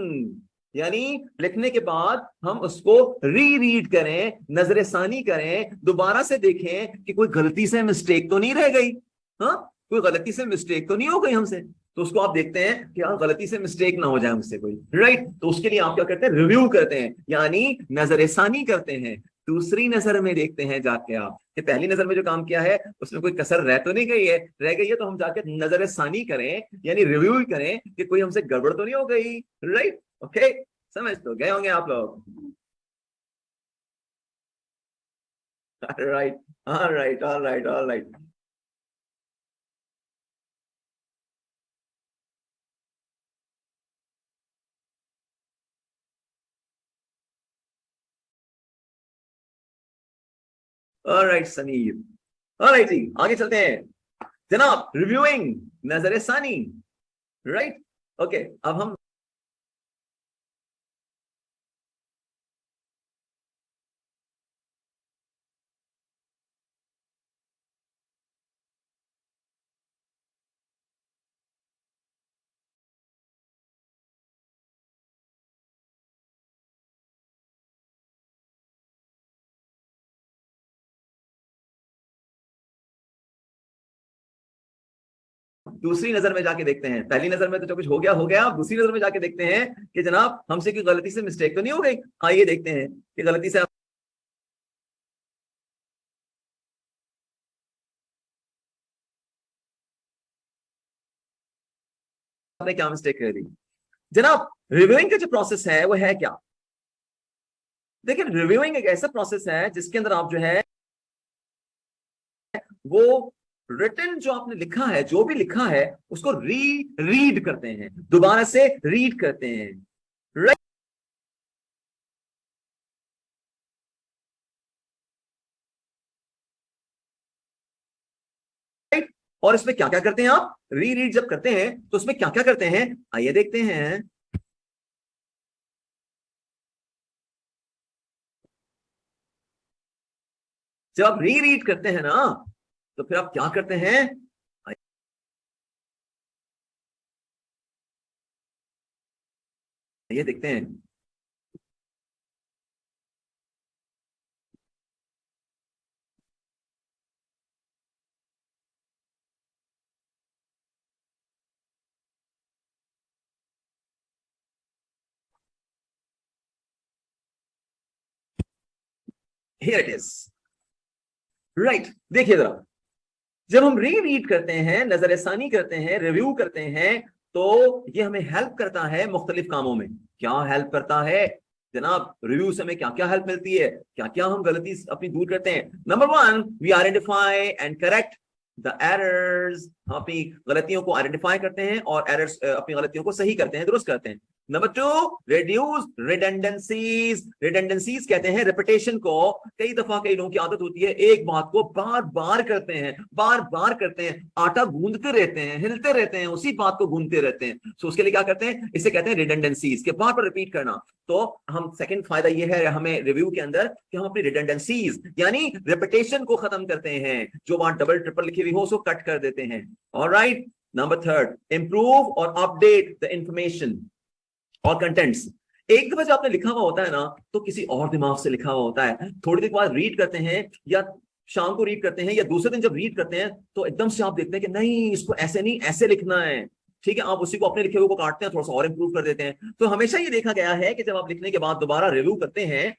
यानी लिखने के बाद हम उसको री रीड करें, नजरेसानी करें, दोबारा से देखें कि कोई गलती से मिस्टेक तो नहीं रह गई। हाँ, कोई गलती से मिस्टेक तो नहीं हो गई हमसे। तो उसको आप देखते हैं कि हाँ, गलती से मिस्टेक ना हो जाए हमसे कोई, राइट। तो उसके लिए आप क्या करते हैं, रिव्यू करते हैं, यानी नजरेसानी करते हैं, दूसरी नजर में देखते हैं जाके आप कि पहली नजर में जो काम किया है उसमें कोई कसर रह तो नहीं गई है, रह गई है तो हम जाके नजरेसानी करें, यानी रिव्यू करें कि कोई हमसे गड़बड़ तो नहीं हो गई, राइट। ओके, समझ तो गए होंगे आप लोग। Right, right, all right, all right. Alright Sameer, alright ji, आगे चलते हैं जनाब। रिव्यूइंग, नजर सानी, राइट, ओके। अब हम दूसरी नजर में जाके देखते हैं। पहली नजर में तो जो कुछ हो गया, अब दूसरी नजर में जाके देखते हैं कि जनाब हमसे कोई गलती से मिस्टेक तो नहीं हो गई। आइए देखते हैं कि गलती से आपने क्या मिस्टेक कर दी। जनाब रिव्यूइंग का जो प्रोसेस है वो है क्या? देखिए रिव्यूइंग एक ऐसा प्रोसेस है जिसके अंदर आप जो है वो रिटन जो आपने लिखा है, जो भी लिखा है उसको रीड करते हैं, दोबारा से रीड करते हैं, राइट। और इसमें क्या क्या करते हैं आप? रीड जब करते हैं तो उसमें क्या क्या करते हैं, आइए देखते हैं। जब आप रीड करते हैं ना तो फिर आप क्या करते हैं, ये देखते हैं। Here it is, right. देखिए जरा, जब हम रीड करते हैं, नजरसानी करते हैं, रिव्यू करते हैं, तो ये हमें हेल्प करता है मुख्तलिफ कामों में। क्या हेल्प करता है जनाब? रिव्यू से हमें क्या क्या हेल्प मिलती है, क्या क्या हम गलती अपनी दूर करते हैं। Number one, we identify and correct the errors. हम अपनी गलतियों को आइडेंटिफाई करते हैं और एरर्स, अपनी गलतियों को सही करते हैं, दुरुस्त करते हैं। Number two, reduce redundancies. Redundancies कहते हैं रिपीटेशन को। कई दफा कई लोगों की आदत होती है एक बात को बार बार करते हैं, बार बार करते हैं, आटा गूंदते रहते हैं, हिलते रहते हैं, उसी बात को गूंदते रहते हैं। तो उसके लिए क्या करते हैं, इसे कहते हैं रिडेंडेंसीज, के बार बार रिपीट करना। तो हम सेकंड फायदा ये है हमें रिव्यू के अंदर कि हम अपनी रिडेंडेंसीज यानी रिपीटेशन को खत्म करते हैं। जो बात डबल ट्रिपल लिखी हुई हो उसको कट कर देते हैं। ऑलराइट। नंबर थर्ड, इंप्रूव और अपडेट द इंफॉर्मेशन और कंटेंट्स। एक दफा जब आपने लिखा हुआ होता है ना तो किसी और दिमाग से लिखा हुआ होता है। थोड़ी देर बाद रीड करते हैं या शाम को रीड करते हैं या दूसरे दिन जब रीड करते हैं तो एकदम से आप देखते हैं कि नहीं, इसको ऐसे नहीं, ऐसे लिखना है। ठीक है, आप उसी को अपने लिखे हुए को काटते हैं, थोड़ा सा और इंप्रूव कर देते हैं। तो हमेशा ये देखा गया है कि जब आप लिखने के बाद दोबारा रिव्यू करते हैं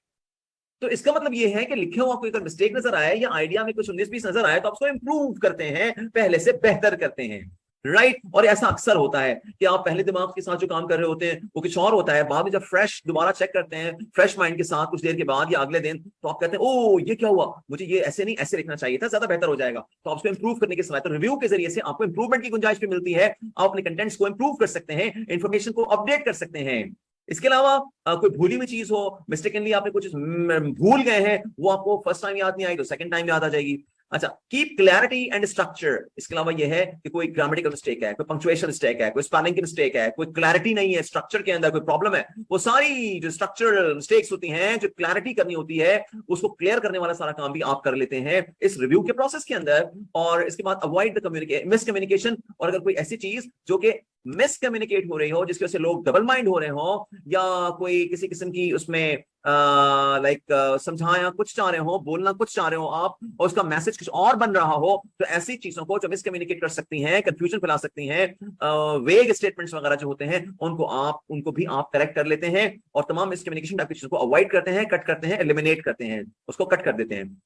तो इसका मतलब ये है कि लिखे हुआ कोई अगर मिस्टेक नजर आए या आइडिया में कुछ 19-20 नजर आए तो आप उसको इंप्रूव करते हैं, पहले से बेहतर करते हैं, राइट। और ऐसा अक्सर होता है कि आप पहले दिमाग के साथ जो काम कर रहे होते हैं वो कुछ और होता है, बाद में जब फ्रेश दोबारा चेक करते हैं फ्रेश माइंड के साथ कुछ देर के बाद या अगले दिन, तो आप कहते हैं ओ ये क्या हुआ, मुझे ये ऐसे नहीं ऐसे लिखना चाहिए था, ज्यादा बेहतर हो जाएगा। तो आप उसको इंप्रूव करने के समय तो रिव्यू के जरिए से आपको इंप्रूवमेंट की गुंजाइश भी मिलती है। आप अपने कंटेंट्स को इंप्रूव कर सकते हैं, इंफॉर्मेशन को अपडेट कर सकते हैं। इसके अलावा कोई भूली हुई चीज हो, मिस्टेकनली आपने कुछ भूल गए हैं, वो आपको फर्स्ट टाइम याद नहीं आई तो सेकंड टाइम याद आ जाएगी। अच्छा, कीप क्लैरिटी एंड स्ट्रक्चर। इसके अलावा यह है कि कोई ग्रामेटिकल मिस्टेक है, कोई पंक्चुएशन मिस्टेक है, कोई स्पेलिंग की मिस्टेक है, कोई क्लैरिटी नहीं है स्ट्रक्चर के अंदर, कोई प्रॉब्लम है, वो सारी जो स्ट्रक्चरल मिस्टेक्स होती हैं, जो क्लैरिटी करनी होती है, उसको क्लियर करने वाला सारा काम भी आप कर लेते हैं इस रिव्यू के प्रोसेस के अंदर। और इसके बाद अवॉइड द मिसकम्युनिकेशन। और अगर कोई ऐसी चीज जो कि मिसकम्युनिकेट हो रही हो, जिसकी वजह से लोग डबल माइंड हो रहे हो, या कोई किसी किस्म की उसमें समझाया कुछ चाह रहे हो, बोलना कुछ चाह रहे हो आप, और उसका मैसेज कुछ और बन रहा हो, तो ऐसी चीजों को जो मिसकम्युनिकेट कर सकती हैं, कंफ्यूजन फैला सकती हैं, वेग स्टेटमेंट्स वगैरह जो होते हैं, उनको भी आप करेक्ट कर लेते हैं और तमाम मिसकम्युनिकेशन टाइप की चीजों को अवॉइड करते हैं, कट करते हैं, एलिमिनेट करते हैं, उसको कट कर देते हैं।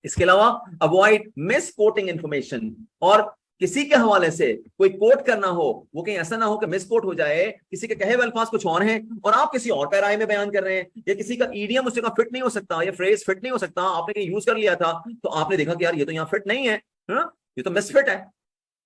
इसके अलावा अवॉइड मिस कोटिंग इंफॉर्मेशन। और किसी के हवाले से कोई कोट करना हो, वो कहीं ऐसा ना हो कि मिस कोट हो जाए, किसी के कहे हुए अल्फाज कुछ और हैं और आप किसी और पैराए में बयान कर रहे हैं, या किसी का ईडियम उससे फिट नहीं हो सकता, या फ्रेज फिट नहीं हो सकता, आपने कहीं यूज कर लिया था तो आपने देखा कि यार ये तो यहाँ फिट नहीं है, ये तो मिसफिट है।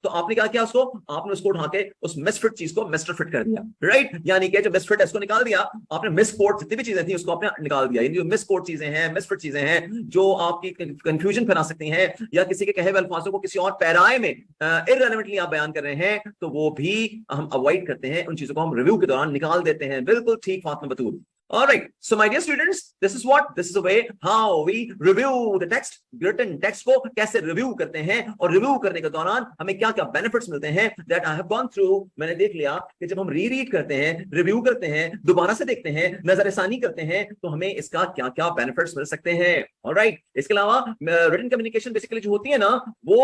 तो आपने क्या किया, उसको आपने उसको उठा के उस मिसफिट चीज को मिस्टर फिट कर दिया, राइट। यानी कि जो मिसफिट है उसको निकाल दिया आपने, मिसकोट जितनी भी चीजें थी उसको आपने निकाल दिया। जो मिसकोट चीजें हैं, मिसफिट चीजें हैं जो आपकी कंफ्यूजन फैला सकती हैं, या किसी के कहे हुए अल्फाजों को किसी और पैराए में इररिलेवेंटली आप बयान कर रहे हैं, तो वो भी हम अवॉइड करते हैं, उन चीजों को हम रिव्यू के दौरान निकाल देते हैं। बिल्कुल ठीक फातिमा बतूल। All right, so my dear students, this is what, this is the way how we review the text, written text को कैसे रिव्यू करते हैं, और रिव्यू करने के दौरान हमें क्या क्या बेनिफिट्स मिलते हैं, that I have gone through। मैंने देख लिया कि जब हम रीड करते हैं, रिव्यू करते हैं, दोबारा से देखते हैं, नजरसानी करते हैं, तो हमें इसका क्या क्या बेनिफिट्स मिल सकते हैं। All right, इसके अलावा रिटन कम्युनिकेशन बेसिकली जो होती है ना, वो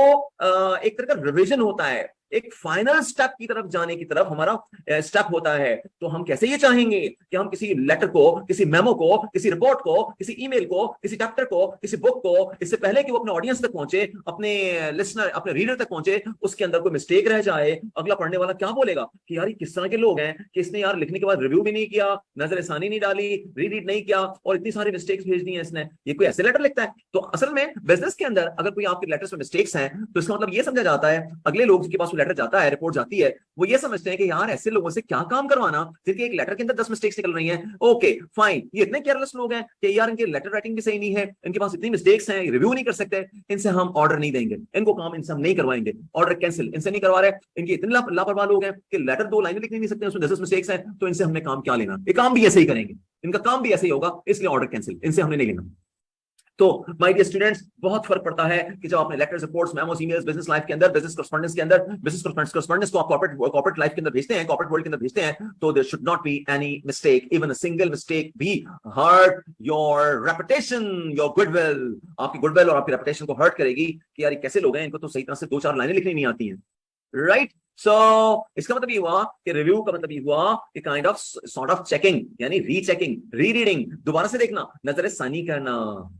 एक तरह का रिविजन होता है, एक फाइनल स्टेप की तरफ जाने की तरफ हमारा स्टेप होता है। तो हम कैसे ये चाहेंगे कि हम किसी लेटर को, किसी मेमो को, किसी रिपोर्ट को, किसी ईमेल को, किसी चैप्टर को, किसी बुक को, इससे पहले कि वो अपने ऑडियंस तक पहुंचे, अपने लिसनर, अपने रीडर तक पहुंचे, उसके अंदर कोई मिस्टेक रह जाए, अगला पढ़ने वाला क्या बोलेगा कि यार ये किस तरह के लोग हैं कि इसने यार लिखने के बाद रिव्यू भी नहीं किया, नजरसानी नहीं डाली, रीड नहीं किया, और इतनी सारी मिस्टेक्स भेज दी हैं इसने, ये कोई ऐसे लेटर लिखता है। तो असल में बिजनेस के अंदर अगर कोई आपके लेटर्स में मिस्टेक्स हैं, तो इसका मतलब ये समझा जाता है, अगले लोग के पास लेटर जाता है, रिपोर्ट जाती है, वो ये समझते हैं कि यार ऐसे लोगों से क्या काम करवाना जिनके एक लेटर के अंदर 10 मिस्टेक्स निकल रही हैं। ओके फाइन, ये इतने केयरलेस लोग हैं कि यार इनके लेटर राइटिंग भी सही नहीं है, इनके पास इतनी मिस्टेक्स हैं, रिव्यू नहीं कर सकते, इनसे हम ऑर्डर नहीं देंगे, इनको काम इनसे हम नहीं करवाएंगे, ऑर्डर कैंसिल, इनसे नहीं करवा रहे, इनके इतने लापरवाह लोग हैं कि लेटर 2 लाइनें लिख नहीं सकते, उसमें 10 मिस्टेक्स हैं, तो इनसे हमने काम क्या लेना, ये काम भी ऐसे ही करेंगे, इनका काम भी ऐसे ही होगा, इसलिए ऑर्डर कैंसिल, इनसे हमने नहीं लेना। तो माय डियर स्टूडेंट्स, बहुत फर्क पड़ता है कि जब आपने letters, reports, memos, emails business life के अंदर, बिजनेस कॉरेस्पॉन्डेंस के अंदर, बिजनेस कॉरेस्पॉन्डेंस को आप कॉर्पोरेट लाइफ के अंदर भेजते हैं, कॉर्पोरेट वर्ल्ड के अंदर भेजते हैं, तो there should not be any mistake, even a single mistake भी hurt your reputation, your goodwill, आपकी गुडविल और आपकी रेपुटेशन को हर्ट करेगी कि यार कैसे लोग हैं, इनको तो सही तरह से 2-4 लाइनें लिखनी नहीं आती हैं, राइट। सो इसका मतलब ये हुआ कि रिव्यू का मतलब ये हुआ कि kind of sort of checking, यानी रीचेकिंग, रीरीडिंग, दोबारा से देखना, नजरसानी करना।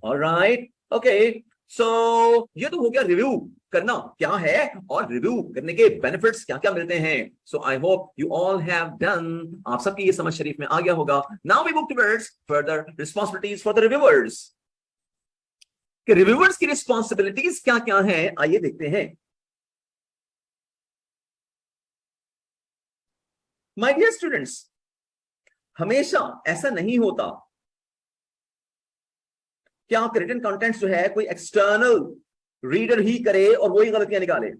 ऑलराइट, ओके, सो ये तो हो गया रिव्यू करना क्या है, और रिव्यू करने के बेनिफिट्स क्या क्या मिलते हैं। So I hope you all have done, आप सबकी ये समझ शरीफ में आ गया होगा। Now we move towards further responsibilities for the reviewers, कि रिव्यूअर्स की रिस्पांसिबिलिटीज क्या क्या है, आइए देखते हैं। माय डियर स्टूडेंट्स, हमेशा ऐसा नहीं होता कि आपके रिटन कंटेंट जो है कोई एक्सटर्नल रीडर ही करे और वही गलतियां निकाले।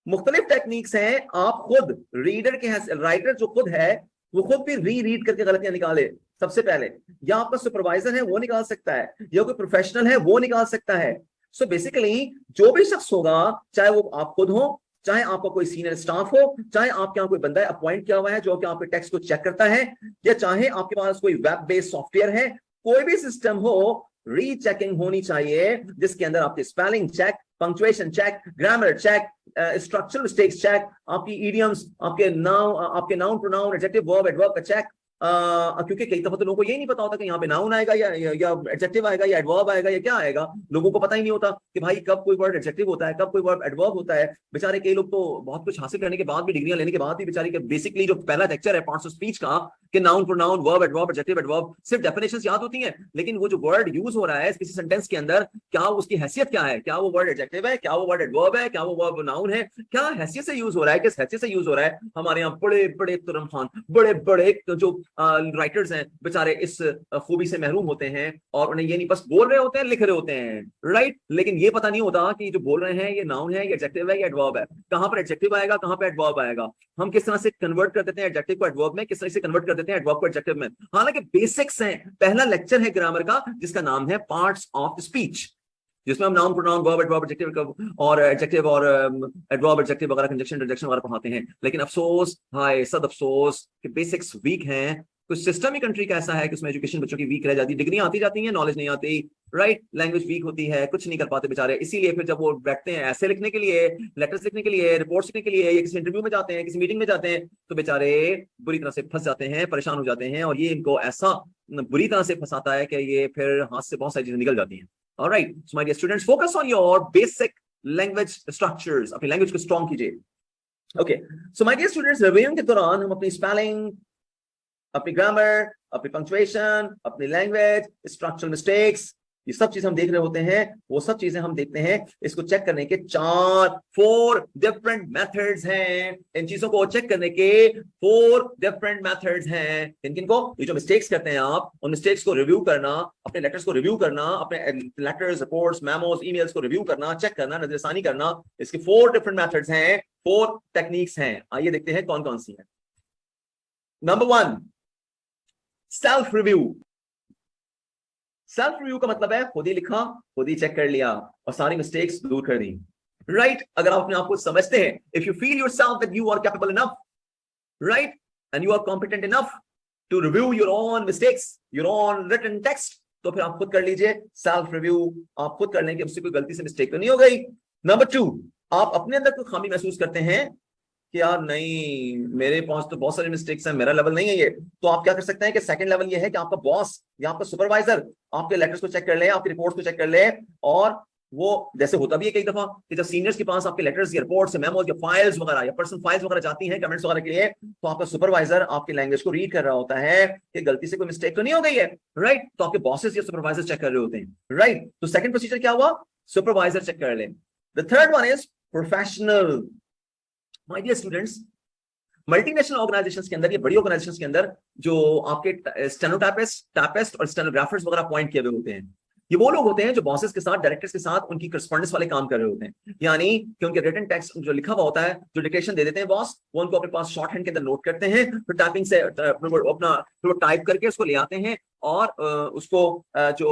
मुख्तलिफ टेक्निक्स हैं, आप खुद रीडर के, राइटर जो खुद है वो खुद भी रीड करके गलतियां निकाले सबसे पहले, या आपका सुपरवाइजर है वो निकाल सकता है, या कोई प्रोफेशनल है वो निकाल सकता है। सो बेसिकली जो भी शख्स होगा, चाहे वो आप खुद हो, चाहे आपका कोई सीनियर स्टाफ हो, चाहे आपके यहाँ कोई बंदा अपॉइंट किया हुआ है जो कि आपके टेक्स्ट को चेक करता है, या चाहे आपके पास कोई वेब बेस्ड सॉफ्टवेयर है, कोई भी सिस्टम हो, रीचेकिंग होनी चाहिए जिसके अंदर आपके spelling check, punctuation check, grammar check, structural mistakes check, आपकी इडियम्स, आपके noun pronoun, adjective verb, adverb का चेक। क्योंकि कई दफा तो लोगों को ये नहीं पता होता कि यहाँ पे नाउन आएगा या एडजेक्टिव आएगा या एडवर्ब आएगा या क्या आएगा, लोगों को पता ही नहीं होता कि भाई कब कोई वर्ड एडजेक्टिव होता है, कब कोई वर्ड एडवर्ब होता है। बेचारे कई लोग तो बहुत कुछ हासिल करने के बाद भी, डिग्रियां लेने के बाद भी बेचारे के बेसिकली जो पहला लेक्चर है पार्ट्स ऑफ स्पीच का, कि noun pronoun, verb, adverb, adjective, adverb, सिर्फ डेफिनेशंस याद होती हैं, लेकिन वो जो वर्ड यूज हो रहा है किसी सेंटेंस के अंदर, क्या उसकी हैसियत क्या है, क्या वो वर्ड एडजेक्टिव है, क्या वो वर्ड एडवर्ब है, क्या वो वर्ब नाउन है, क्या हैसियत से यूज हो रहा है, किस हैसियत से यूज हो रहा है। हमारे यहाँ बड़े बड़े तुरम खान, बड़े बड़े जो राइटर्स हैं बेचारे इस खूबी से महरूम होते हैं, और उन्हें ये नहीं बस बोल रहे होते हैं, लिख रहे होते हैं, राइट, लेकिन ये पता नहीं होता कि जो बोल रहे हैं ये नाउन है, ये एडजेक्टिव है, ये एडवर्ब है, कहां पर एडजेक्टिव आएगा, कहां पर एडवर्ब आएगा, हम किस तरह से कन्वर्ट कर देते हैं एडजेक्टिव को एडवर्ब में, किस तरह से कन्वर्ट कर देते हैं एडवर्ब को एडजेक्टिव में। हालांकि बेसिक्स हैं, पहला लेक्चर है ग्रामर का जिसका नाम है पार्ट्स ऑफ स्पीच, जिसमें हम noun pronoun verb adverb adjective और एडजेक्टिव और एडवर्ब एडजेक्टिव वगैरह, कंजंक्शन इंटरजेक्शन वगैरह पढ़ाते हैं। लेकिन अफसोस, हाय सद अफसोस कि बेसिक्स वीक हैं। कुछ सिस्टम ही कंट्री का ऐसा है कि उसमें एजुकेशन बच्चों की वीक रह जाती है, डिग्रियां आती जाती हैं, नॉलेज नहीं आती, राइट, लैंग्वेज वीक होती है, कुछ नहीं कर पाते बेचारे। इसीलिए फिर जब वो बैठते हैं ऐसे लिखने के लिए, लेटर्स लिखने के लिए, रिपोर्ट्स लिखने के लिए, या किसी इंटरव्यू में जाते हैं, किसी मीटिंग में जाते हैं, तो बेचारे बुरी तरह से फंस जाते हैं, परेशान हो जाते हैं, और ये इनको ऐसा बुरी तरह से फंसाता है कि ये फिर हाथ से बहुत सारी चीजें निकल जाती हैं। Alright, so my dear students, focus on your basic language structures, अपनी लैंग्वेज को स्ट्रॉन्ग कीजिए। Okay, so my dear students, revision के दौरान हम अपनी स्पेलिंग, अपनी ग्रामर, अपनी पंक्चुएशन, अपनी लैंग्वेज, स्ट्रक्चरल मिस्टेक्स, ये सब चीजें हम देख रहे होते हैं, वो सब चीजें हम देखते हैं। इसको चेक करने के 4 डिफरेंट मेथड्स हैं। इन चीजों को चेक करने के 4 डिफरेंट मेथड्स हैं। किन को? ये जो मिस्टेक्स करते हैं आप, उन मिस्टेक्स को रिव्यू करना, अपने लेटर्स को रिव्यू करना, अपने लेटर्स, रिपोर्ट्स, मेमोस, ईमेल्स को रिव्यू करना, चेक करना, नजरसानी करना। इसके 4 डिफरेंट मेथड्स हैं, 4 टेक्निक्स हैं। आइए देखते हैं कौन कौन सी है। Number 1, self review. Self review का मतलब है खुद ही लिखा, खुद ही चेक कर लिया और सारी मिस्टेक्स दूर कर दी। राइट? अगर आप अपने आप को समझते हैं, if you feel yourself that you are capable enough, right, and you are competent enough to review your own mistakes, your own written text, तो फिर आप खुद कर लीजिए सेल्फ रिव्यू। आप खुद कर लेंगे, उससे कोई गलती से मिस्टेक तो नहीं हो गई। नंबर 2, आप अपने अंदर कोई खामी महसूस करते हैं कि यार नहीं, मेरे पास तो बहुत सारे मिस्टेक्स हैं, मेरा लेवल नहीं है ये, तो आप क्या कर सकते हैं कि सेकंड लेवल ये है कि आपका बॉस या आपका सुपरवाइजर आपके लेटर्स को चेक कर ले, आपकी रिपोर्ट्स को चेक कर ले, और वो जैसे होता भी है कई दफा कि जब सीनियर्स के पास आपके लेटर्स या रिपोर्ट्स या मेमोज या फाइल्स वगैरह या पर्सनल फाइल्स वगैरह जाती हैं कमेंट्स वगैरह के लिए, तो आपका सुपरवाइजर आपकी लैंग्वेज को रीड कर रहा होता है कि गलती से कोई मिस्टेक तो नहीं हो गई है। राइट? तो आपके बॉसेस या सुपरवाइजर चेक कर रहे होते हैं। राइट? तो सेकंड प्रोसीजर क्या हुआ? सुपरवाइजर चेक कर ले। The third one is professional. My dear students, multinational organizations के अंदर, ये बड़ी ऑर्गेनाइजेशंस के अंदर जो आपके स्टेनोटाइपिस्ट, टाइपिस्ट और स्टेनोग्राफर्स वगैरह अपॉइंट किए हुए होते हैं, ये वो लोग होते हैं जो बॉसेस के साथ, डायरेक्टर्स के साथ उनकी करस्पॉन्डेंस वाले काम कर रहे होते हैं। यानी कि उनके रिटन टेक्स्ट जो लिखा हुआ होता है, जो डिक्टेशन दे देते हैं बॉस, वो उनको अपने पास शॉर्ट हैंड के अंदर नोट करते हैं, फिर टाइपिंग से अपना टाइप करके उसको ले आते हैं और उसको जो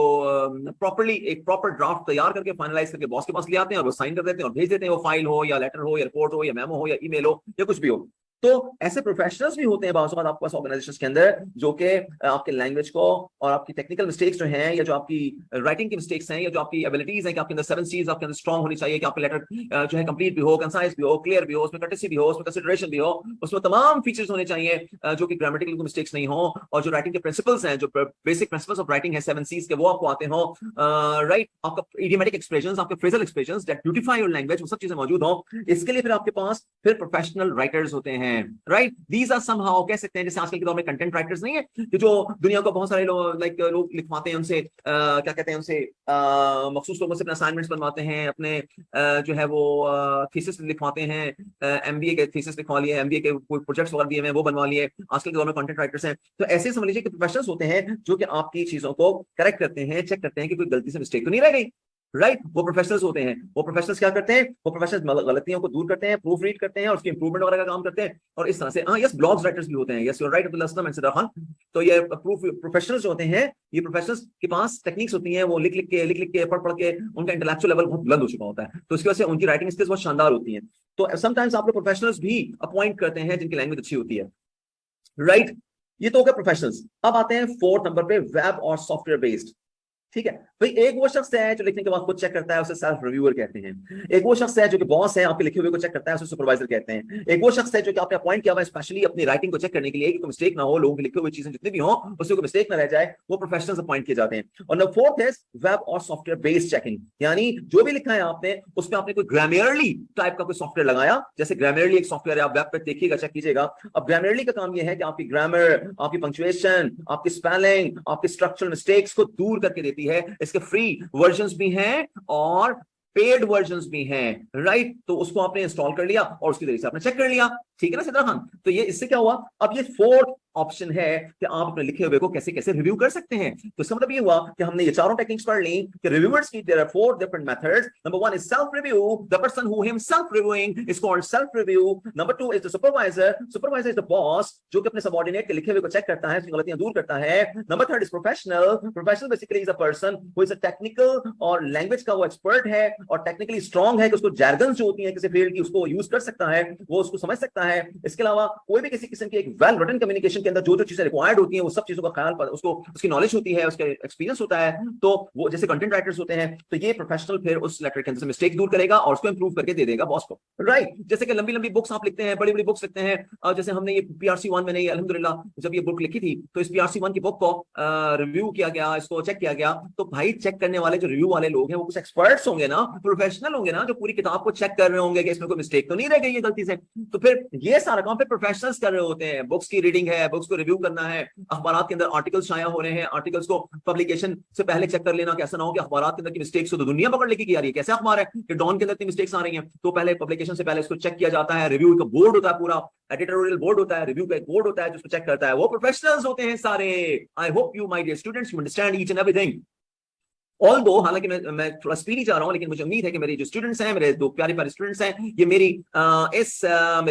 प्रॉपरली एक प्रॉपर ड्राफ्ट तैयार करके फाइनलाइज करके बॉस के पास ले आते हैं और वो साइन कर देते हैं और भेज देते हैं। वो फाइल हो या लेटर हो या रिपोर्ट हो या मेमो हो या ईमेल हो या कुछ भी हो। तो ऐसे प्रोफेशनल्स भी होते हैं बाज़ औक़ात आपके पास ऑर्गेनाइजेशंस के अंदर, जो कि आपके लैंग्वेज को और आपकी टेक्निकल मिस्टेक्स जो हैं, या जो आपकी राइटिंग की मिस्टेक्स हैं, या जो आपकी एबिलिटीज हैं कि आपके अंदर 7 C's आपके अंदर स्ट्रांग होनी चाहिए कि आपका लेटर जो है कंप्लीट भी हो, कंसाइज भी हो, क्लियर भी हो, उसमें कर्टेसी भी हो, उसमें कंसिडरेशन भी हो, उसमें तमाम फीचर्स होने चाहिए जो कि ग्रामेटिकल मिस्टेक्स नहीं हो, और जो राइटिंग के प्रिंसिपल्स हैं, जो बेसिक प्रिंसिपल्स ऑफ राइटिंग है 7 C's के, वो आपको आते हो। राइट? आपका इडियोमेटिक एक्सप्रेशंस, आपके phrasal expressions that beautify your language, वो सब चीजें मौजूद हो। इसके लिए फिर आपके पास फिर प्रोफेशनल राइटर्स होते हैं। राइट? These are somehow, कह सकते हैं जैसे आजकल के दौर में कंटेंट राइटर्स नहीं है कि जो दुनिया को बहुत सारे लोग लिखवाते हैं, उनसे क्या कहते हैं, उनसे मखसूस लोगों से अपने असाइनमेंट्स बनवाते हैं, अपने जो है वो थीसिस लिखवाते हैं, एमबीए के थीसिस लिखवा लिए, एमबीए के कोई प्रोजेक्ट्स वगैरह दिए हैं वो बनवा लिए। आजकल के दौर में कंटेंट राइटर्स हैं। तो ऐसे समझ लीजिए कि प्रोफेशनल्स होते हैं जो कि आपकी चीजों को करेक्ट करते हैं, चेक करते हैं कि कोई गलती से मिस्टेक तो नहीं रह गई। राइट? वो प्रोफेशनल्स होते हैं। वो प्रोफेशनल्स क्या करते हैं? वो प्रोफेशनल्स गलतियों को दूर करते हैं, प्रूफ रीड करते हैं और उसकी इंप्रूवमेंट वगैरह का काम करते हैं। और इस तरह से यस, ब्लॉग्स राइटर्स भी होते हैं। Yes, you are right Abdul Aslam and Sadar Khan. तो ये प्रोफेशनल्स जो होते हैं, ये प्रोफेशनल्स के पास टेक्निक्स होती हैं, वो लिख लिख के पढ़ के उनका इंटेलेक्चुअल लेवल बहुत बुलंद हो चुका होता है, तो इसकी वजह से उनकी राइटिंग स्किल्स बहुत शानदार होती हैं। तो समटाइम्स आप लोग प्रोफेशनल्स भी अपॉइंट करते हैं जिनकी लैंग्वेज अच्छी होती है। राइट? ये तो हो गया प्रोफेशनल्स। अब आते हैं 4th नंबर पे, वेब और सॉफ्टवेयर बेस्ड। ठीक है भाई, एक वो शख्स है जो लिखने के बाद खुद चेक करता है, उसे सेल्फ रिव्यूअर कहते हैं। एक वो शख्स है जो कि बॉस है, आपके लिखे हुए को चेक करता है, उसे सुपरवाइजर कहते हैं। एक वो शख्स है जो कि आपने अपॉइंट किया हुआ है स्पेशली अपनी राइटिंग को चेक करने के लिए कि कोई मिस्टेक ना हो, लोगों के लिखे हुए चीजें जितनी भी हो उससे कोई मिस्टेक ना रह जाए, वो प्रोफेशनल्स अपॉइंट किए जाते हैं। और नंबर 4th है वेब और सॉफ्टवेयर बेस्ड चेकिंग। यानी जो भी लिखा है आपने उसमें आपने कोई ग्रामरली टाइप का कोई सॉफ्टवेयर लगाया, जैसे ग्रामरली एक सॉफ्टवेयर है, आप वेब पे देखिएगा, चेक कीजिएगा। अब ग्रामरली का काम यह है कि आपकी ग्रामर, आपकी पंक्चुएशन, आपकी स्पेलिंग, आपकी स्ट्रक्चरल मिस्टेक्स को दूर करके देती है। इसके फ्री वर्जन्स भी हैं और पेड वर्जन्स भी हैं। राइट? तो उसको आपने इंस्टॉल कर लिया और उसके जरिए से आपने चेक कर लिया। ठीक है ना सिद्रा खान? तो ये इससे क्या हुआ, अब ये 4th ऑप्शन है कि आप अपने लिखे हुए को कैसे कैसे रिव्यू कर सकते हैं। तो इसका मतलब ये हुआ कि हमने ये चारों टेक्निक्स पढ़ ली कि रिव्यूअर्स की there are 4 different methods. Number 1 is self review, the person who himself reviewing is called self review. Number 2 is the supervisor, supervisor is the boss जो कि अपने सबऑर्डिनेट के लिखे हुए को चेक करता है, उसकी गलतियां दूर करता है। Number 3 is professional, professional basically is a person who is a technical और लैंग्वेज का वो एक्सपर्ट है और टेक्निकली स्ट्रांग है कि उसको जार्गन्स जो होती हैं किसी फील्ड की उसको यूज कर सकता है, वो उसको समझ सकता है। इसके अलावा कोई भी किसी किस्म की एक वेल रिटन कम्युनिकेशन के अंदर जो जो चीजें रिक्वायर्ड होती हैं वो सब चीजों का ख्याल उसको उसकी नॉलेज होती है, उसका एक्सपीरियंस होता है। तो वो जैसे कंटेंट राइटर्स होते हैं, तो ये प्रोफेशनल फिर उस लेटर के अंदर से मिस्टेक दूर करेगा और उसको इंप्रूव करके दे देगा बॉस को। राइट? जैसे कि लंबी लंबी बुक्स आप लिखते हैं, बड़ी बड़ी बुक्स लिखते हैं, जैसे हमने ये PRC1 में, अल्हम्दुलिल्लाह जब ये बुक लिखी थी तो इस PRC1 की बुक को रिव्यू किया गया, इसको चेक किया गया। तो भाई चेक करने वाले जो रिव्यू वाले लोग हैं वो कुछ एक्सपर्ट्स होंगे ना, प्रोफेशनल होंगे ना, जो पूरी किताब को चेक कर रहे होंगे कि इसमें कोई मिस्टेक तो नहीं रह गई है गलती से। तो फिर ये सारा काम पे प्रोफेशनल्स कर रहे होते हैं। बुक्स की रीडिंग है, बुक्स को रिव्यू करना है, अखबार के अंदर आर्टिकल्स शाया हो रहे हैं, आर्टिकल्स को पब्लिकेशन से पहले चेक कर लेना, कैसा ना हो कि अखबार के अंदर की मिस्टेक्स तो दुनिया पकड़ लेके की आ रही है। कैसे अखबार है कि डॉन के अंदर इतनी मिस्टेक्स आ रही हैं, तो पहले पब्लिकेशन से पहले इसको चेक किया जाता है। रिव्यू का बोर्ड होता है, पूरा एडिटोरियल बोर्ड होता है, रिव्यू का एक बोर्ड होता है जिसको चेक करता है, वो प्रोफेशनल्स होते हैं सारे। I hope you my dear students you understand each and everything. Although, हालांकि मैं थोड़ा स्पीडी जा रहा हूं, लेकिन मुझे उम्मीद है कि मेरे जो स्टूडेंट्स हैं, मेरे दो प्यारे प्यारे स्टूडेंट्स हैं, ये मेरे